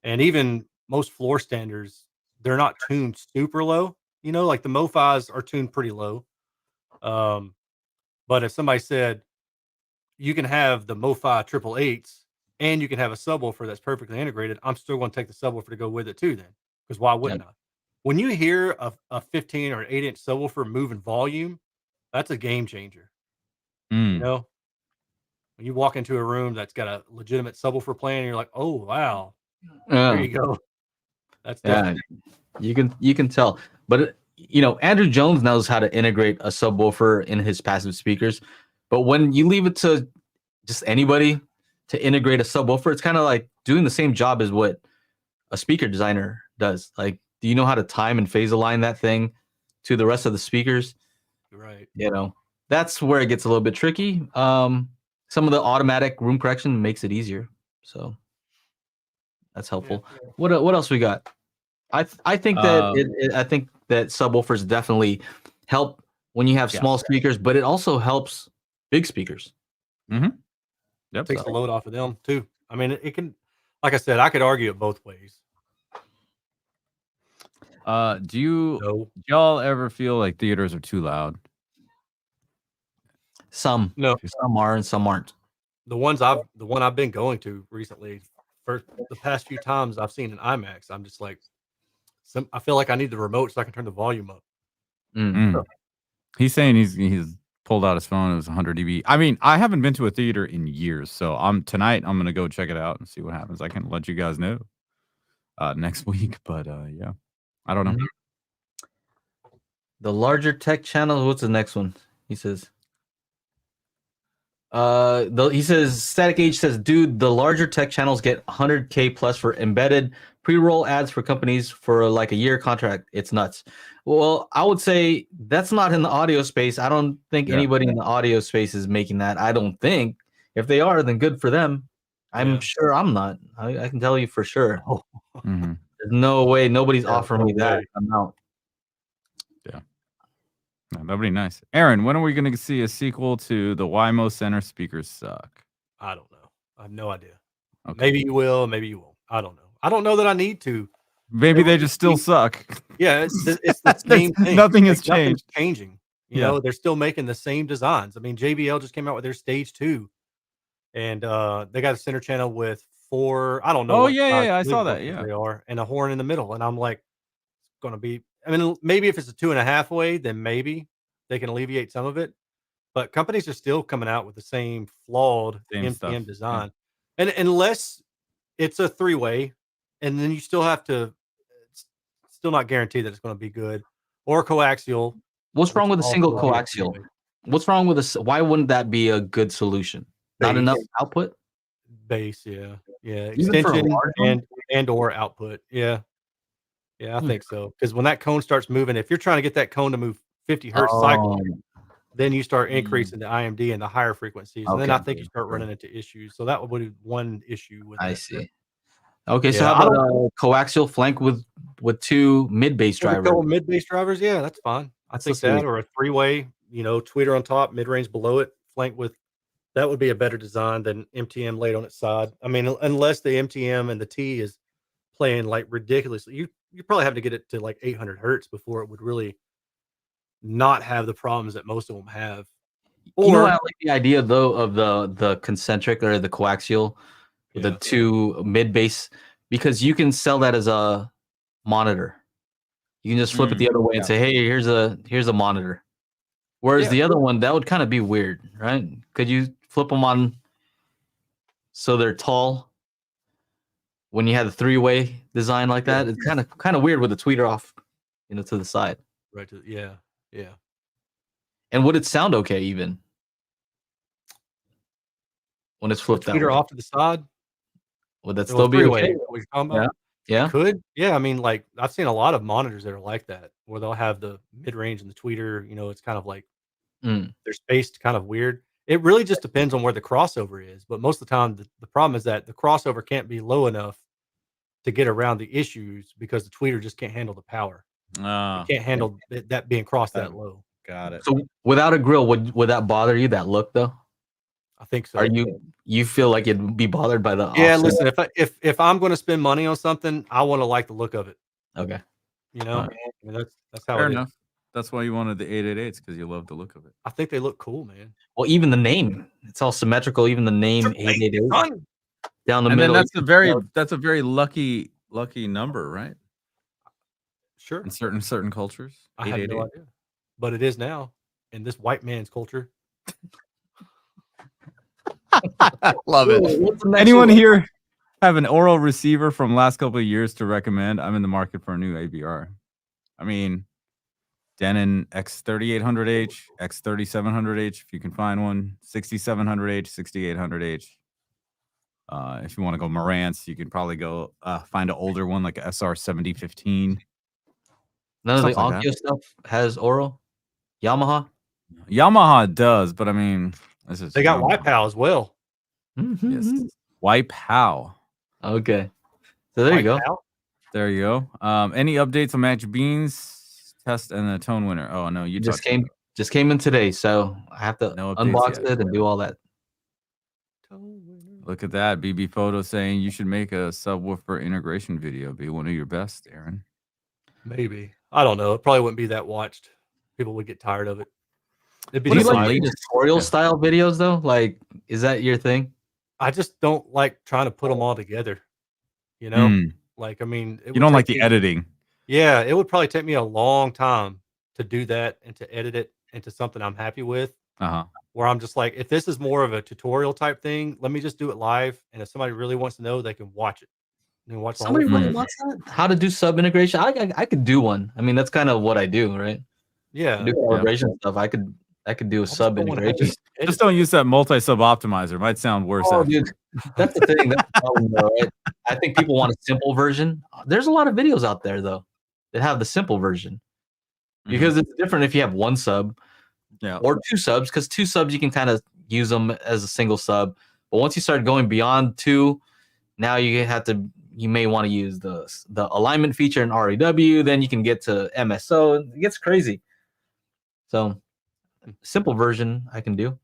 and even most floor standers, they're not tuned super low. You know, like the MoFis are tuned pretty low. Um, but if somebody said you can have the MoFi triple eights and you can have a subwoofer that's perfectly integrated, I'm still going to take the subwoofer to go with it too, then, because why wouldn't I? When you hear a 15 or 8-inch subwoofer move in volume, that's a game changer. You know, when you walk into a room that's got a legitimate subwoofer playing, you're like, oh wow, there you go. That's different. You can tell, but you know, Andrew Jones knows how to integrate a subwoofer in his passive speakers, but when you leave it to just anybody to integrate a subwoofer, it's kind of like doing the same job as what a speaker designer does. Like, do you know how to time and phase align that thing to the rest of the speakers? Right. You know, that's where it gets a little bit tricky. Some of the automatic room correction makes it easier, so that's helpful. Yeah. What else we got? I think that I think that subwoofers definitely help when you have small speakers, but it also helps big speakers. Mm-hmm. Yep. Takes the load off of them too. I mean, it can, like I said, I could argue it both ways. Do y'all ever feel like theaters are too loud? Some are and some aren't. The one I've been going to recently, for the past few times I've seen an IMAX, I'm just like, I feel like I need the remote so I can turn the volume up. He's saying he's pulled out his phone. It was 100 dB. I mean, I haven't been to a theater in years, so tonight I'm gonna go check it out and see what happens. I can let you guys know next week, but yeah, I don't know. The larger tech channels. What's the next one? He says. He says Static Age says, dude, the larger tech channels get 100K plus for embedded pre-roll ads for companies for like a year contract. It's nuts. Well, I would say that's not in the audio space. I don't think anybody in the audio space is making that. I don't think. If they are, then good for them. I'm sure I'm not. I can tell you for sure. There's no way nobody's offering me that amount. Yeah. No, nobody nice. Aaron, when are we going to see a sequel to the WiiM Center Speakers Suck? I don't know. I have no idea. Okay. Maybe you will, maybe you won't. I don't know. I don't know that I need to. Maybe they just still suck. Yeah, it's the same thing. Nothing has changed. Nothing's changing. You know, they're still making the same designs. I mean, JBL just came out with their Stage 2, and they got a center channel with 4. I don't know. Oh yeah, I saw that. Yeah, they are, and a horn in the middle. And I'm like, it's going to be. I mean, maybe if it's a 2.5 way, then maybe they can alleviate some of it. But companies are still coming out with the same flawed MTM design, and unless it's a 3-way, and then you still have to. Still not guaranteed that it's going to be good, or coaxial. What's wrong with a single coaxial? What's wrong with this? Why wouldn't that be a good solution? Not enough output? Bass, yeah. Extension and or output. Yeah, I think so. Because when that cone starts moving, if you're trying to get that cone to move 50 hertz cycle, then you start increasing the IMD and the higher frequencies, and then I think you start running into issues. So that would be one issue with I see. Okay, so how about a coaxial flank with 2 mid bass drivers? Mid bass drivers, yeah, that's fine. I think that, or a 3-way, tweeter on top, mid range below it, flank with. That would be a better design than MTM laid on its side. I mean, unless the MTM and the T is playing like ridiculously, you probably have to get it to like 800 hertz before it would really not have the problems that most of them have. Or I like the idea though of the concentric or the coaxial. The 2 mid bass, because you can sell that as a monitor. You can just flip it the other way and say, "Hey, here's a monitor." Whereas the other one, that would kind of be weird, right? Could you flip them on so they're tall when you had a 3-way design like that? It's kind of weird with the tweeter off, to the side. Right. Yeah. And would it sound okay even when it's flipped that way? Tweeter off to the side. Would that still be okay? What you're talking about? Yeah. Could. Yeah, I mean, like, I've seen a lot of monitors that are like that, where they'll have the mid-range and the tweeter, it's kind of like Mm. they're spaced kind of weird. It really just depends on where the crossover is, but most of the time, the problem is that the crossover can't be low enough to get around the issues because the tweeter just can't handle the power. It can't handle that being crossed that low. Got it. So without a grill, would that bother you? That look though? I think so. Are you feel like you'd be bothered by the Yeah, offset? listen, if I'm gonna spend money on something, I wanna like the look of it, Okay. you know? Right. I mean, that's how Fair it is. enough. That's why you wanted the 888s, because you love the look of it. I think they look cool, man. Well, even the name, it's all symmetrical. Even the name 888 Son! down the And then middle. that's a very lucky number, right? Sure. In certain cultures. I have no 888. idea. But it is now in this white man's culture. Love it. What's the next Anyone one? here have an oral receiver from last couple of years to recommend? I'm in the market for a new AVR. I mean, Denon X3800H, X3700H, if you can find one, 6700H, 6800H. If you want to go Marantz, you can probably go find an older one like a SR7015. None of the Stuff like Onkyo stuff has oral. Yamaha. Yamaha does, but I mean, this is They got Yamaha. Wipeow as well. Yes. Wipeow. Okay. So there you go. Wipeow? There you go. Any updates on Match Beans test and the tone winner? Oh no, you Just talked about just came in today, so I have to No updates unbox yet. it and do all that. Look at that. BB Photo saying you should make a subwoofer integration video. Be one of your best, Aaron. Maybe. I don't know. It probably wouldn't be that watched. People would get tired of it. It'd be Do you just like like, latest- tutorial yeah. style videos though? Like, is that your thing? I just don't like trying to put them all together. You know? Mm. Like, I mean, You don't like the editing. Yeah, it would probably take me a long time to do that and to edit it into something I'm happy with. Uh-huh. Where I'm just like, if this is more of a tutorial type thing, let me just do it live. And if somebody really wants to know, they can watch it. They can watch the Somebody whole really thing. wants that? How to do sub integration? I could do one. I mean, that's kind of what I do, right? Yeah. I do calibration stuff. I could do a I just sub don't wanna have integration. to Just don't use that multi-sub optimizer. Might sound worse. Oh, after. dude, that's the thing. That's the problem, though, right? I think people want a simple version. There's a lot of videos out there though that have the simple version because it's different if you have one sub or two subs. Because two subs you can kind of use them as a single sub, but once you start going beyond two, now you may want to use the alignment feature in RAW. Then you can get to MSO. It gets crazy. So simple version I can do.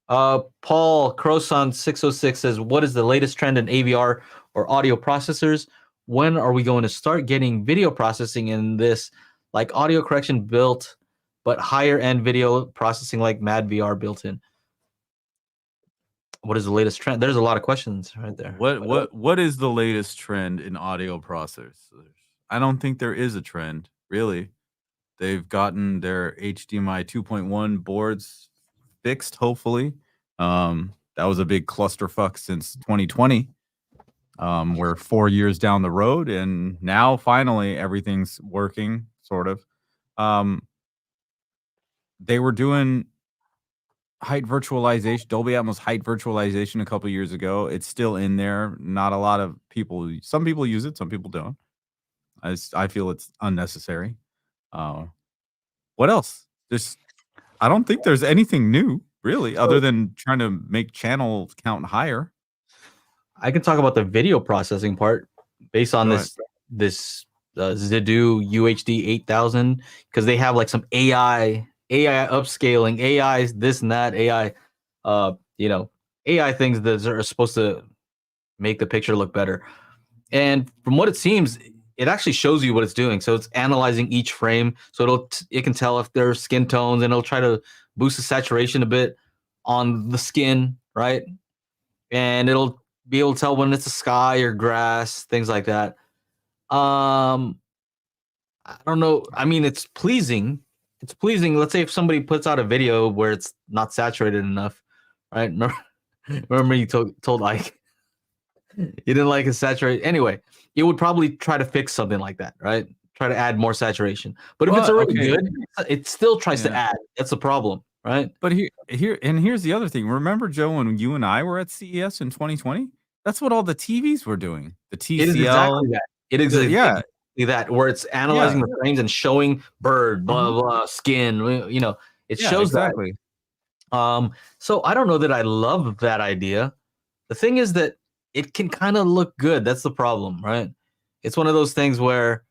Paul Croson 606 says, what is the latest trend in AVR or audio processors? When are we going to start getting video processing in this, like audio correction built, but higher end video processing like MadVR built in? What is the latest trend? There's a lot of questions right there. What is the latest trend in audio processors? I don't think there is a trend, really. They've gotten their HDMI 2.1 boards fixed, hopefully. That was a big clusterfuck since 2020. We're 4 years down the road, and now finally everything's working, sort of. They were doing height virtualization, Dolby Atmos height virtualization a couple years ago. It's still in there. Not a lot of people. Some people use it. Some people don't. I feel it's unnecessary. What else? I don't think there's anything new, really, other than trying to make channel count higher. I can talk about the video processing part based on Go this Zidoo UHD 8000 because they have like some AI upscaling, AI this and that, AI AI things that are supposed to make the picture look better. And from what it seems, it actually shows you what it's doing. So it's analyzing each frame, so it can tell if there's skin tones, and it'll try to boost the saturation a bit on the skin, right? And it'll be able to tell when it's a sky or grass, things like that. I don't know. I mean, it's pleasing. It's pleasing. Let's say if somebody puts out a video where it's not saturated enough, right? Remember you told Ike you didn't like it saturated. Anyway, it would probably try to fix something like that, right? Try to add more saturation. But if it's already good, it still tries to add. That's the problem, right? But here's the other thing. Remember, Joe, when you and I were at CES in 2020? That's what all the TVs were doing. The TCL, It is exactly that. It is Yeah. exactly that, where it's analyzing the frames and showing bird, blah blah, skin. It shows exactly. that. So I don't know that I love that idea. The thing is that it can kind of look good. That's the problem, right? It's one of those things where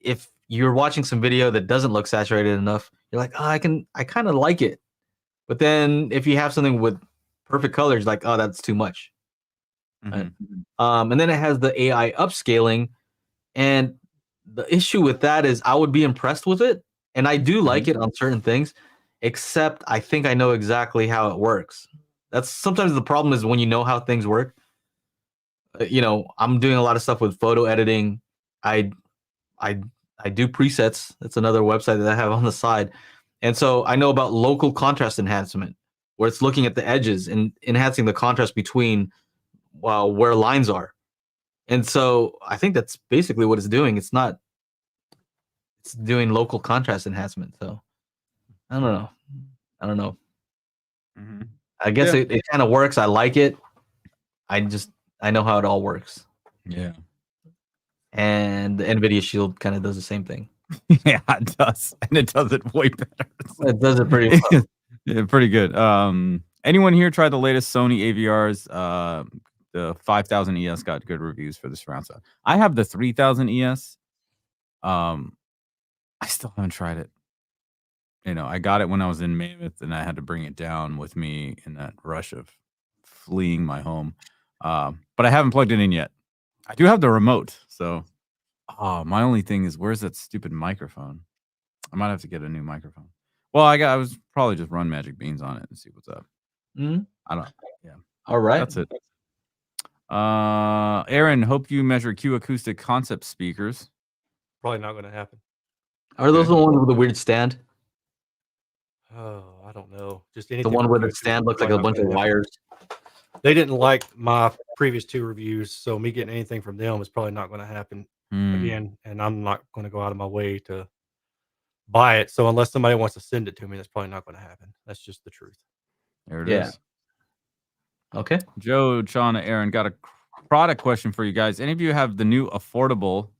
if you're watching some video that doesn't look saturated enough, you're like, oh, I kind of like it. But then if you have something with perfect colors, like, oh, that's too much. Right? And then it has the AI upscaling, and the issue with that is I would be impressed with it, and I do like it on certain things, except I think I know exactly how it works. That's sometimes the problem is when you know how things work. I'm doing a lot of stuff with photo editing. I do presets. That's another website that I have on the side. And so I know about local contrast enhancement, where it's looking at the edges and enhancing the contrast between where lines are. And so I think that's basically what it's doing. It's doing local contrast enhancement. So I don't know. I guess it kind of works. I like it. I know how it all works. Yeah. And the NVIDIA Shield kind of does the same thing. Yeah, it does. And it does it way better. It does it pretty well. Yeah, pretty good. Anyone here tried the latest Sony AVRs? The 5000 ES got good reviews for the surround sound. I have the 3000 ES. I still haven't tried it. I got it when I was in Mammoth, and I had to bring it down with me in that rush of fleeing my home. But I haven't plugged it in yet. I do have the remote, so my only thing is, where's that stupid microphone? I might have to get a new microphone. Well, I was probably just run Magic Beans on it and see what's up. I don't. Yeah. All right. That's it. Aaron, hope you measure Q acoustic concept speakers. Probably not going to happen. Are those the ones with the weird stand? Oh, I don't know. Just The anything. one where the stand looks like a bunch of wires. They didn't like my previous 2 reviews, so me getting anything from them is probably not going to happen again. And I'm not going to go out of my way to buy it. So unless somebody wants to send it to me, that's probably not going to happen. That's just the truth. There it is. Okay. Joe, Chana, Aaron, got a product question for you guys. Any of you have the new affordable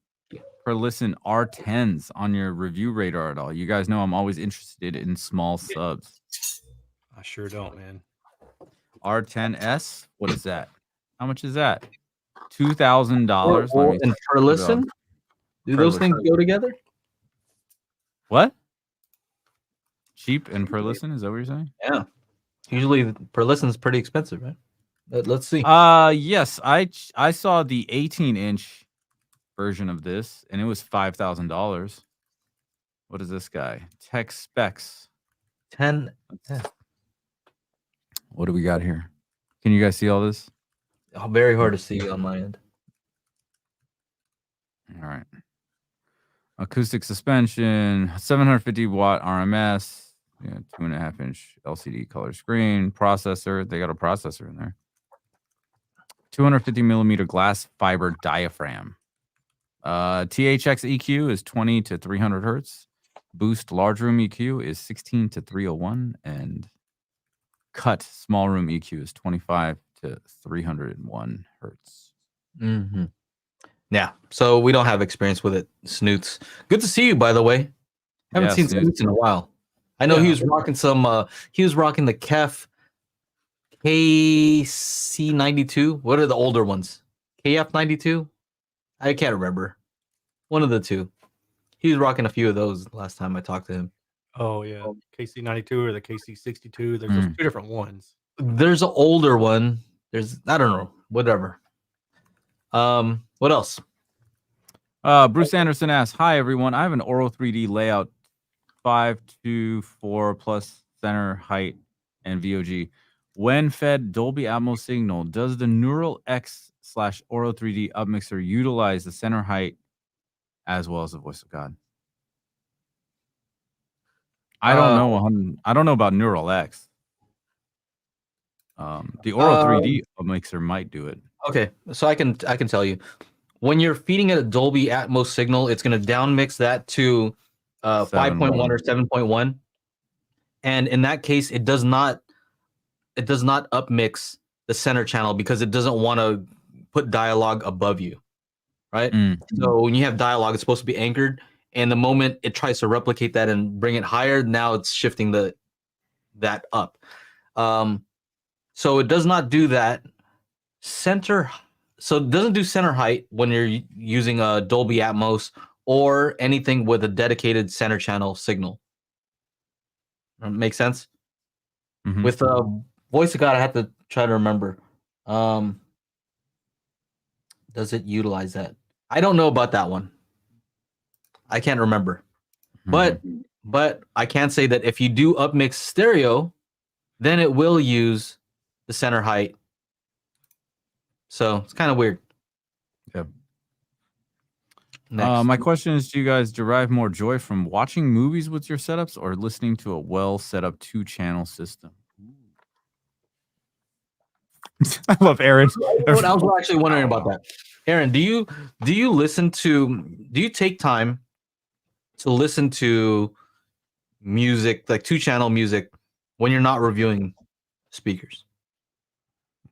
per listen R10s on your review radar at all? You guys know I'm always interested in small subs. I sure don't, man. R10S, what is that? How much is that? $2,000. And per listen? Do those things go together? What? Cheap and per listen? Is that what you're saying? Yeah. Usually per listen is pretty expensive, right? Let's see. Yes, I saw the 18-inch version of this, and it was $5,000. What is this guy? Tech Specs. 10. What do we got here? Can you guys see all this? Oh, very hard to see on my end. All right. Acoustic suspension, 750 watt RMS, 2.5-inch LCD color screen, processor. They got a processor in there. 250 millimeter glass fiber diaphragm. THX EQ is 20 to 300 hertz. Boost large room EQ is 16 to 301, and cut small room EQ is 25 to 301 hertz. Yeah, so we don't have experience with it. Snoots, good to see you, by the way. Haven't seen Snoots in a while. I know he was rocking some. He was rocking the Kef KC92. What are the older ones? KF92. I can't remember. One of the two. He was rocking a few of those last time I talked to him. Oh yeah, KC92 or the KC62. There's those 2 different ones. There's an older one. There's I don't know. Whatever. What else? Bruce Anderson asks, "Hi everyone. I have an Oro 3D layout 524 plus center height and VOG. When fed Dolby Atmos signal, does the Neural X/Oro 3D upmixer utilize the center height as well as the voice of God?" I don't know. I don't know about Neural X. The Oro 3D upmixer might do it. Okay, so I can tell you, when you're feeding it a Dolby Atmos signal, it's going to down mix that to 5.1 or 7.1, and in that case, it does not upmix the center channel because it doesn't want to put dialogue above you. right? Mm. So when you have dialogue, it's supposed to be anchored, and the moment it tries to replicate that and bring it higher, now it's shifting that up. So it does not do that center. So it doesn't do center height when you're using a Dolby Atmos or anything with a dedicated center channel signal. Make sense? Mhm. With Voice of God, I have to try to remember. Does it utilize that? I don't know about that one. I can't remember. But I can say that if you do upmix stereo, then it will use the center height. So it's kind of weird. Yep. Next. My question is, do you guys derive more joy from watching movies with your setups or listening to a well set up 2-channel system? I love Aaron. What I was actually wondering about that. Aaron, do you take time to listen to music, like 2-channel music, when you're not reviewing speakers?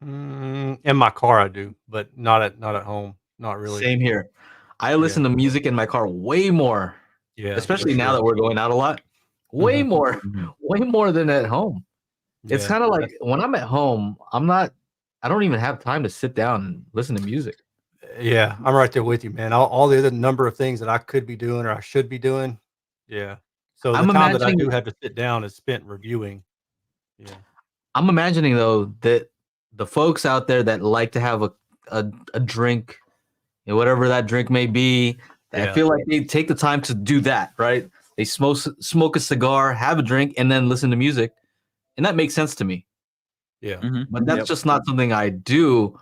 In my car, I do, but not at home. Not really. Same here. I listen to music in my car way more. Yeah, Especially now that we're going out a lot. Way more than at home. It's kind of like when I'm at home, I don't even have time to sit down and listen to music. Yeah, I'm right there with you, man. All the other number of things that I could be doing or I should be doing. Yeah. So the time that I do have to sit down is spent reviewing. Yeah. I'm imagining though that the folks out there that like to have a drink, whatever that drink may be, I feel like they take the time to do that, right? They smoke a cigar, have a drink, and then listen to music, and that makes sense to me. Yeah. But that's just not something I do.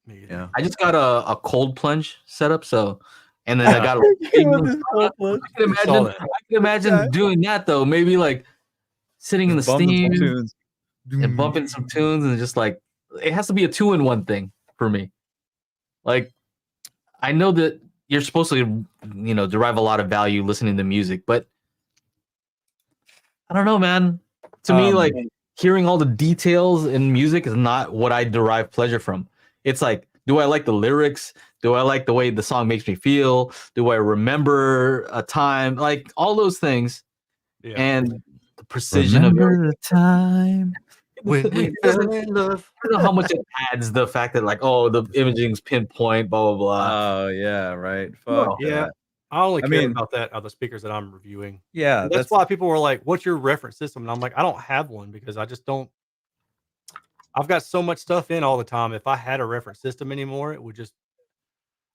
Yeah. I just got a cold plunge set up, and then I got I can imagine doing that though. Maybe like sitting in the steam and bumping some tunes, and just like it has to be a 2-in-1 thing for me. Like I know that you're supposed to, derive a lot of value listening to music, but I don't know, man. To me, like hearing all the details in music is not what I derive pleasure from. It's like, do I like the lyrics? Do I like the way the song makes me feel? Do I remember a time? Like all those things. Yeah. And the precision of the time when we fell in love. I don't know how much it adds the fact that like, oh, the imaging's pinpoint, blah blah blah. Oh yeah, right. Fuck yeah. that. I only care about that of the speakers that I'm reviewing. Yeah, and that's why people were like, "What's your reference system?" And I'm like, "I don't have one because I just don't." I've got so much stuff in all the time. If I had a reference system anymore, it would just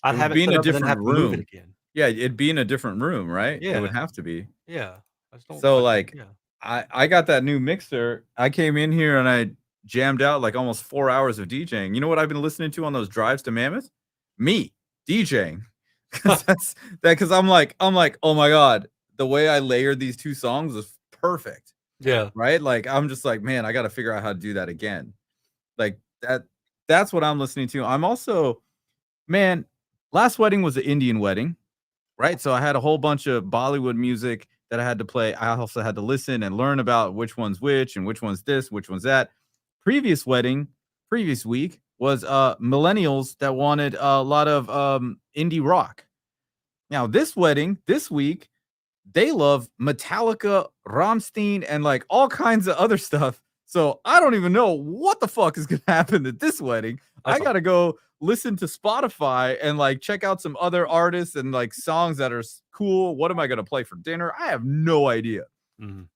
I'd have it set up and then have to move it again. Yeah, it'd be in a different room, right? Yeah, it would have to be. Yeah, I just don't. So like, I got that new mixer. I came in here and I jammed out like almost 4 hours of DJing. You know what I've been listening to on those drives to Mammoth? Me DJing. Because I'm like, oh my god, the way I layered these 2 songs is perfect. Yeah, right. Like I'm just like, man, I got to figure out how to do that again. Like that's what I'm listening to. I'm also, man, last wedding was an Indian wedding, right? So I had a whole bunch of Bollywood music that I had to play. I also had to listen and learn about which one's which and which one's this, which one's that. Previous week was millennials that wanted a lot of indie rock. Now this week, they love Metallica, Rammstein, and like all kinds of other stuff. So I don't even know what the fuck is gonna happen at this wedding. I gotta go listen to Spotify and like check out some other artists and like songs that are cool. What am I gonna play for dinner? I have no idea.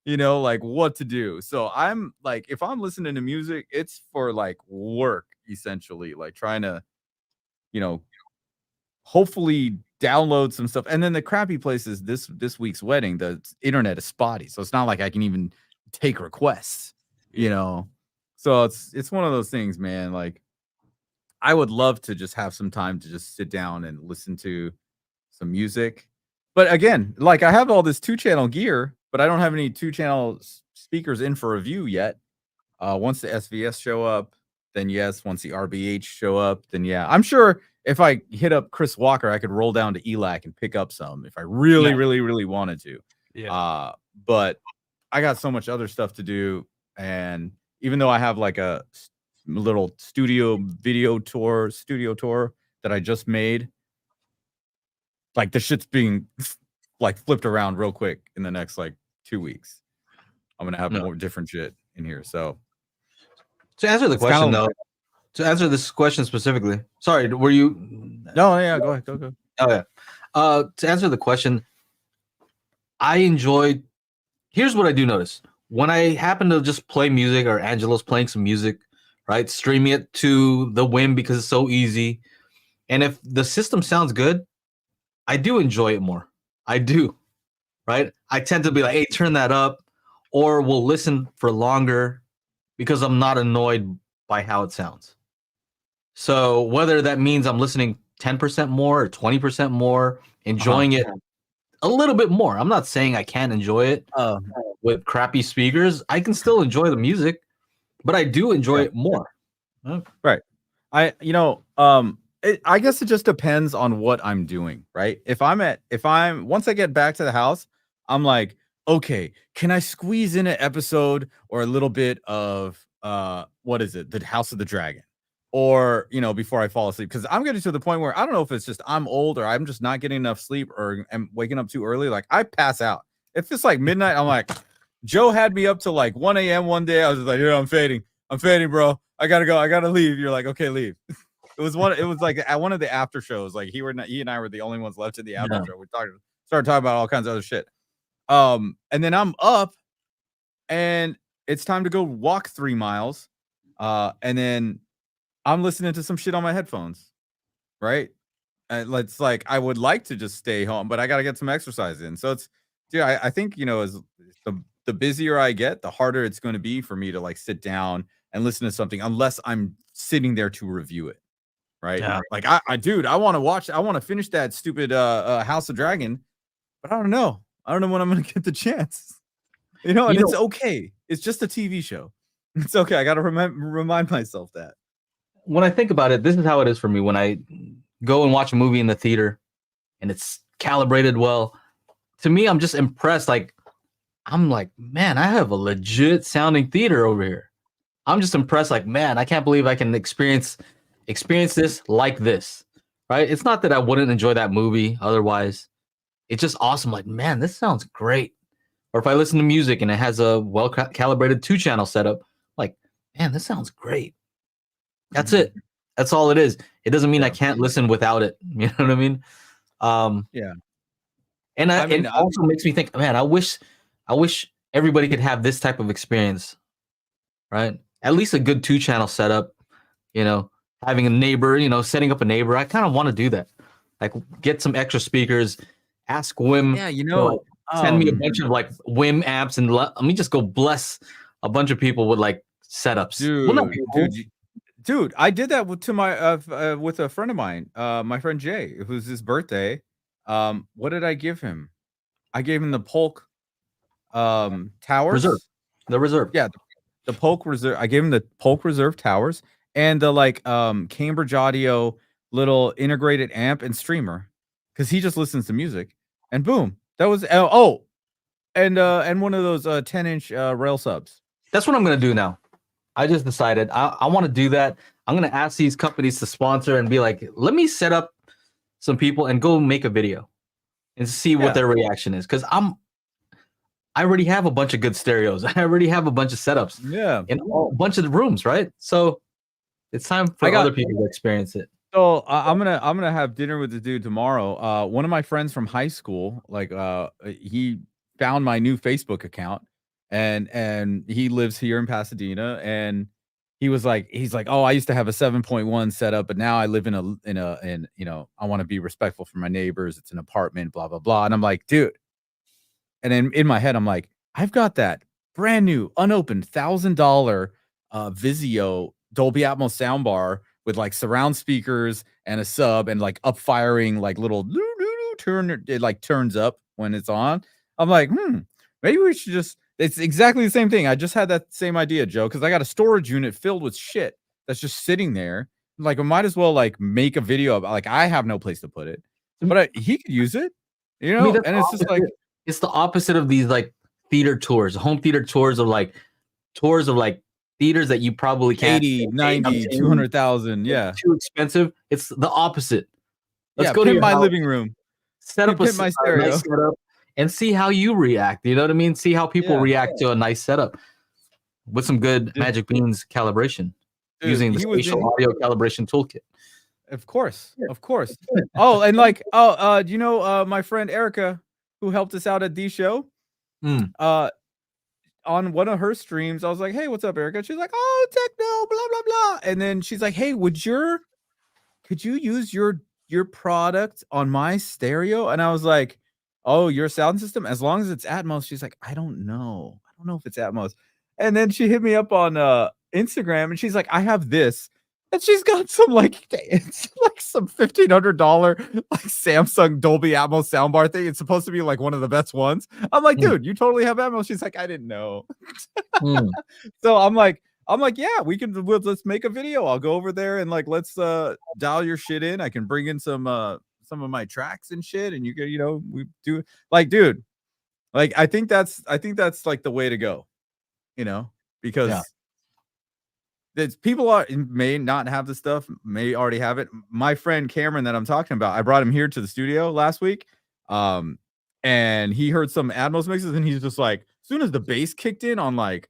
Like what to do. So I'm like, if I'm listening to music, it's for like work essentially, like trying to, hopefully download some stuff. And then the crappy place is this week's wedding, the internet is spotty, so it's not like I can even take requests. So it's one of those things, man. Like I would love to just have some time to just sit down and listen to some music, but again, like I have all this 2-channel gear, but I don't have any 2-channel speakers in for review yet. Once the SVS show up, then yes. Once the RBH show up, then yeah. I'm sure if I hit up Chris Walker, I could roll down to ELAC and pick up some if I really, really, really wanted to. Yeah. But I got so much other stuff to do. And even though I have like a little studio tour that I just made, like the shit's being like flipped around real quick in the next like 2 weeks. I'm gonna have more different shit in here. So to answer the question though, to answer this question specifically, sorry, were you? No, yeah, go ahead, go. Oh yeah. To answer the question, I enjoy. Here's what I do notice when I happen to just play music or Angelo's playing some music, right? Streaming it to the WiiM because it's so easy, and if the system sounds good, I do enjoy it more. I do, right? I tend to be like, hey, turn that up, or we'll listen for longer because I'm not annoyed by how it sounds. So whether that means I'm listening 10% more or 20% more, enjoying it a little bit more. I'm not saying I can't enjoy it with crappy speakers. I can still enjoy the music, but I do enjoy it more. Right. I guess it just depends on what I'm doing, right? If once I get back to the house, I'm like, okay, can I squeeze in an episode or a little bit of what is it? The House of the Dragon. Or, before I fall asleep, because I'm getting to the point where I don't know if it's just I'm old or I'm just not getting enough sleep or am waking up too early. Like I pass out. If it's like midnight, I'm like, Joe had me up to like 1 a.m. one day. I was just like, I'm fading, bro. I gotta go. I gotta leave. You're like, okay, leave. It was like at one of the after shows. Like he and I were the only ones left in the after show. We started talking about all kinds of other shit. And then I'm up, and it's time to go walk 3 miles. And then I'm listening to some shit on my headphones, right? And it's like I would like to just stay home, but I got to get some exercise in. So it's, dude, I think as the busier I get, the harder it's going to be for me to like sit down and listen to something, unless I'm sitting there to review it, right? Yeah. Like I want to finish that stupid House of Dragon, but I don't know when I'm going to get the chance, and it's okay. It's just a TV show. It's okay. I got to remind myself that. When I think about it, this is how it is for me. When I go and watch a movie in the theater and it's calibrated well, to me, I'm just impressed. Like, I'm like, man, I have a legit sounding theater over here. I'm just impressed. Like, man, I can't believe I can experience this like this, right? It's not that I wouldn't enjoy that movie otherwise. It's just awesome. Like, man, this sounds great. Or if I listen to music and it has a well-calibrated 2-channel setup, like, man, this sounds great. That's it. That's all it is. It doesn't mean I can't listen without it. You know what I mean? Yeah. And it also makes me think, man, I wish everybody could have this type of experience, right? At least a good 2-channel setup, having a neighbor, setting up a neighbor. I kind of want to do that. Like get some extra speakers, ask WiiM. Yeah, send me a bunch of like WiiM amps and let me just go bless a bunch of people with like setups. Dude, I did that with a friend of mine, my friend Jay. It was his birthday. What did I give him? I gave him the Polk towers. The Reserve. Yeah, the Polk Reserve. I gave him the Polk Reserve towers and the Cambridge Audio little integrated amp and streamer, because he just listens to music. And boom, that was and one of those 10-inch rail subs. That's what I'm gonna do now. I just decided I want to do that. I'm going to ask these companies to sponsor and be like, let me set up some people and go make a video and see what their reaction is. Because I already have a bunch of good stereos. I already have a bunch of setups. Yeah. In a bunch of rooms, right? So it's time for other people to experience it. So I'm gonna have dinner with the dude tomorrow. One of my friends from high school, he found my new Facebook account. And he lives here in Pasadena, and he's like, oh, I used to have a 7.1 setup, but now I live in I want to be respectful for my neighbors. It's an apartment, blah, blah, blah. And I'm like, dude. And then in my head, I'm like, I've got that brand new, unopened $1,000 Vizio Dolby Atmos soundbar with like surround speakers and a sub and like up firing, like little turn, it like turns up when it's on. I'm like, maybe we should just. It's exactly the same thing. I just had that same idea, Joe, because I got a storage unit filled with shit that's just sitting there. Like, I might as well like make a video about. Like, I have no place to put it, but he could use it, and it's just like it's the opposite of these like theater tours, home theater tours of like theaters that you probably can't 80, 90, 200,000. Yeah, too expensive. It's the opposite. Let's go to my living room. set up a, pimp my a stereo. nice setup and see how you react. You know what I mean? See how people Yeah. react to a nice setup with some good Dude. Magic Beans calibration Dude, using the he was spatial in- audio calibration toolkit. Of course. Oh, and like, do you know my friend Erica, who helped us out at the show? On one of her streams, I was like, "Hey, what's up, Erica?" She's like, "Oh, techno, blah blah blah." And then she's like, "Hey, could you use your product on my stereo?" And I was like, "Oh, your sound system, as long as it's Atmos." She's like, I don't know if it's Atmos." And then she hit me up on Instagram, and she's like, "I have this." And she's got some it's like some $1,500 like Samsung Dolby Atmos soundbar thing. It's supposed to be like one of the best ones. I'm like, dude, you totally have Atmos. She's like, I didn't know. So I'm like, yeah, let's make a video. I'll go over there and like let's dial your shit in. I can bring in some of my tracks and shit, and you can, we do like, dude, like I think that's like the way to go, because people may not have the stuff, may already have it. My friend Cameron that I'm talking about, I brought him here to the studio last week. And he heard some Atmos mixes, and he's just like, as soon as the bass kicked in on like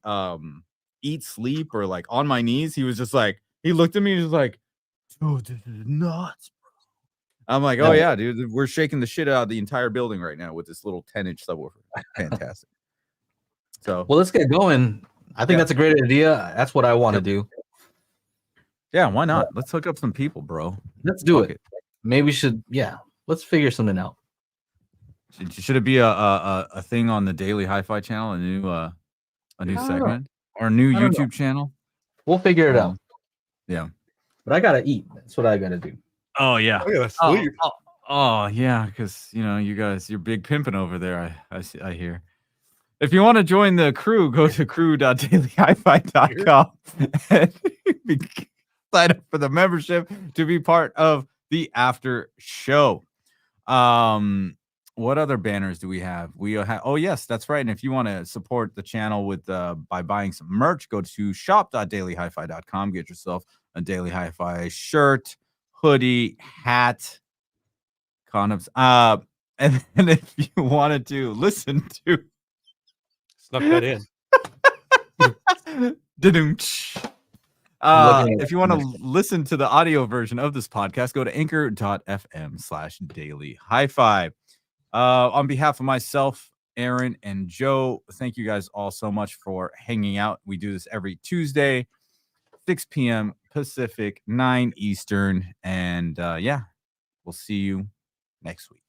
Eat Sleep or like On My Knees, he was just like, he looked at me and was like, dude, this is nuts, bro. I'm like, oh yeah, dude, we're shaking the shit out of the entire building right now with this little 10-inch subwoofer. Fantastic. So well, let's get going. I think that's a great idea. That's what I want to do. Yeah, why not? Let's hook up some people, bro. Let's do it. Maybe we should. Yeah, let's figure something out. Should it be a thing on the Daily HiFi channel, a new segment, or a new YouTube channel? We'll figure it out. Yeah, but I gotta eat. That's what I gotta do. Oh yeah. I gotta sleep. Oh yeah, because you guys, you're big pimping over there. I hear. If you want to join the crew, go to crew.dailyhifi.com and sign up for the membership to be part of the after show. What other banners do we have? We have, oh yes, that's right. And if you want to support the channel with by buying some merch, go to shop.dailyhifi.com. Get yourself a Daily HiFi shirt, hoodie, hat, condoms. And then if you wanted to listen to, snuck that in. If you want to listen to the audio version of this podcast, go to anchor.fm/dailyhifi. On behalf of myself, Aaron, and Joe, thank you guys all so much for hanging out. We do this every Tuesday, 6 p.m. Pacific, 9 Eastern. And yeah, we'll see you next week.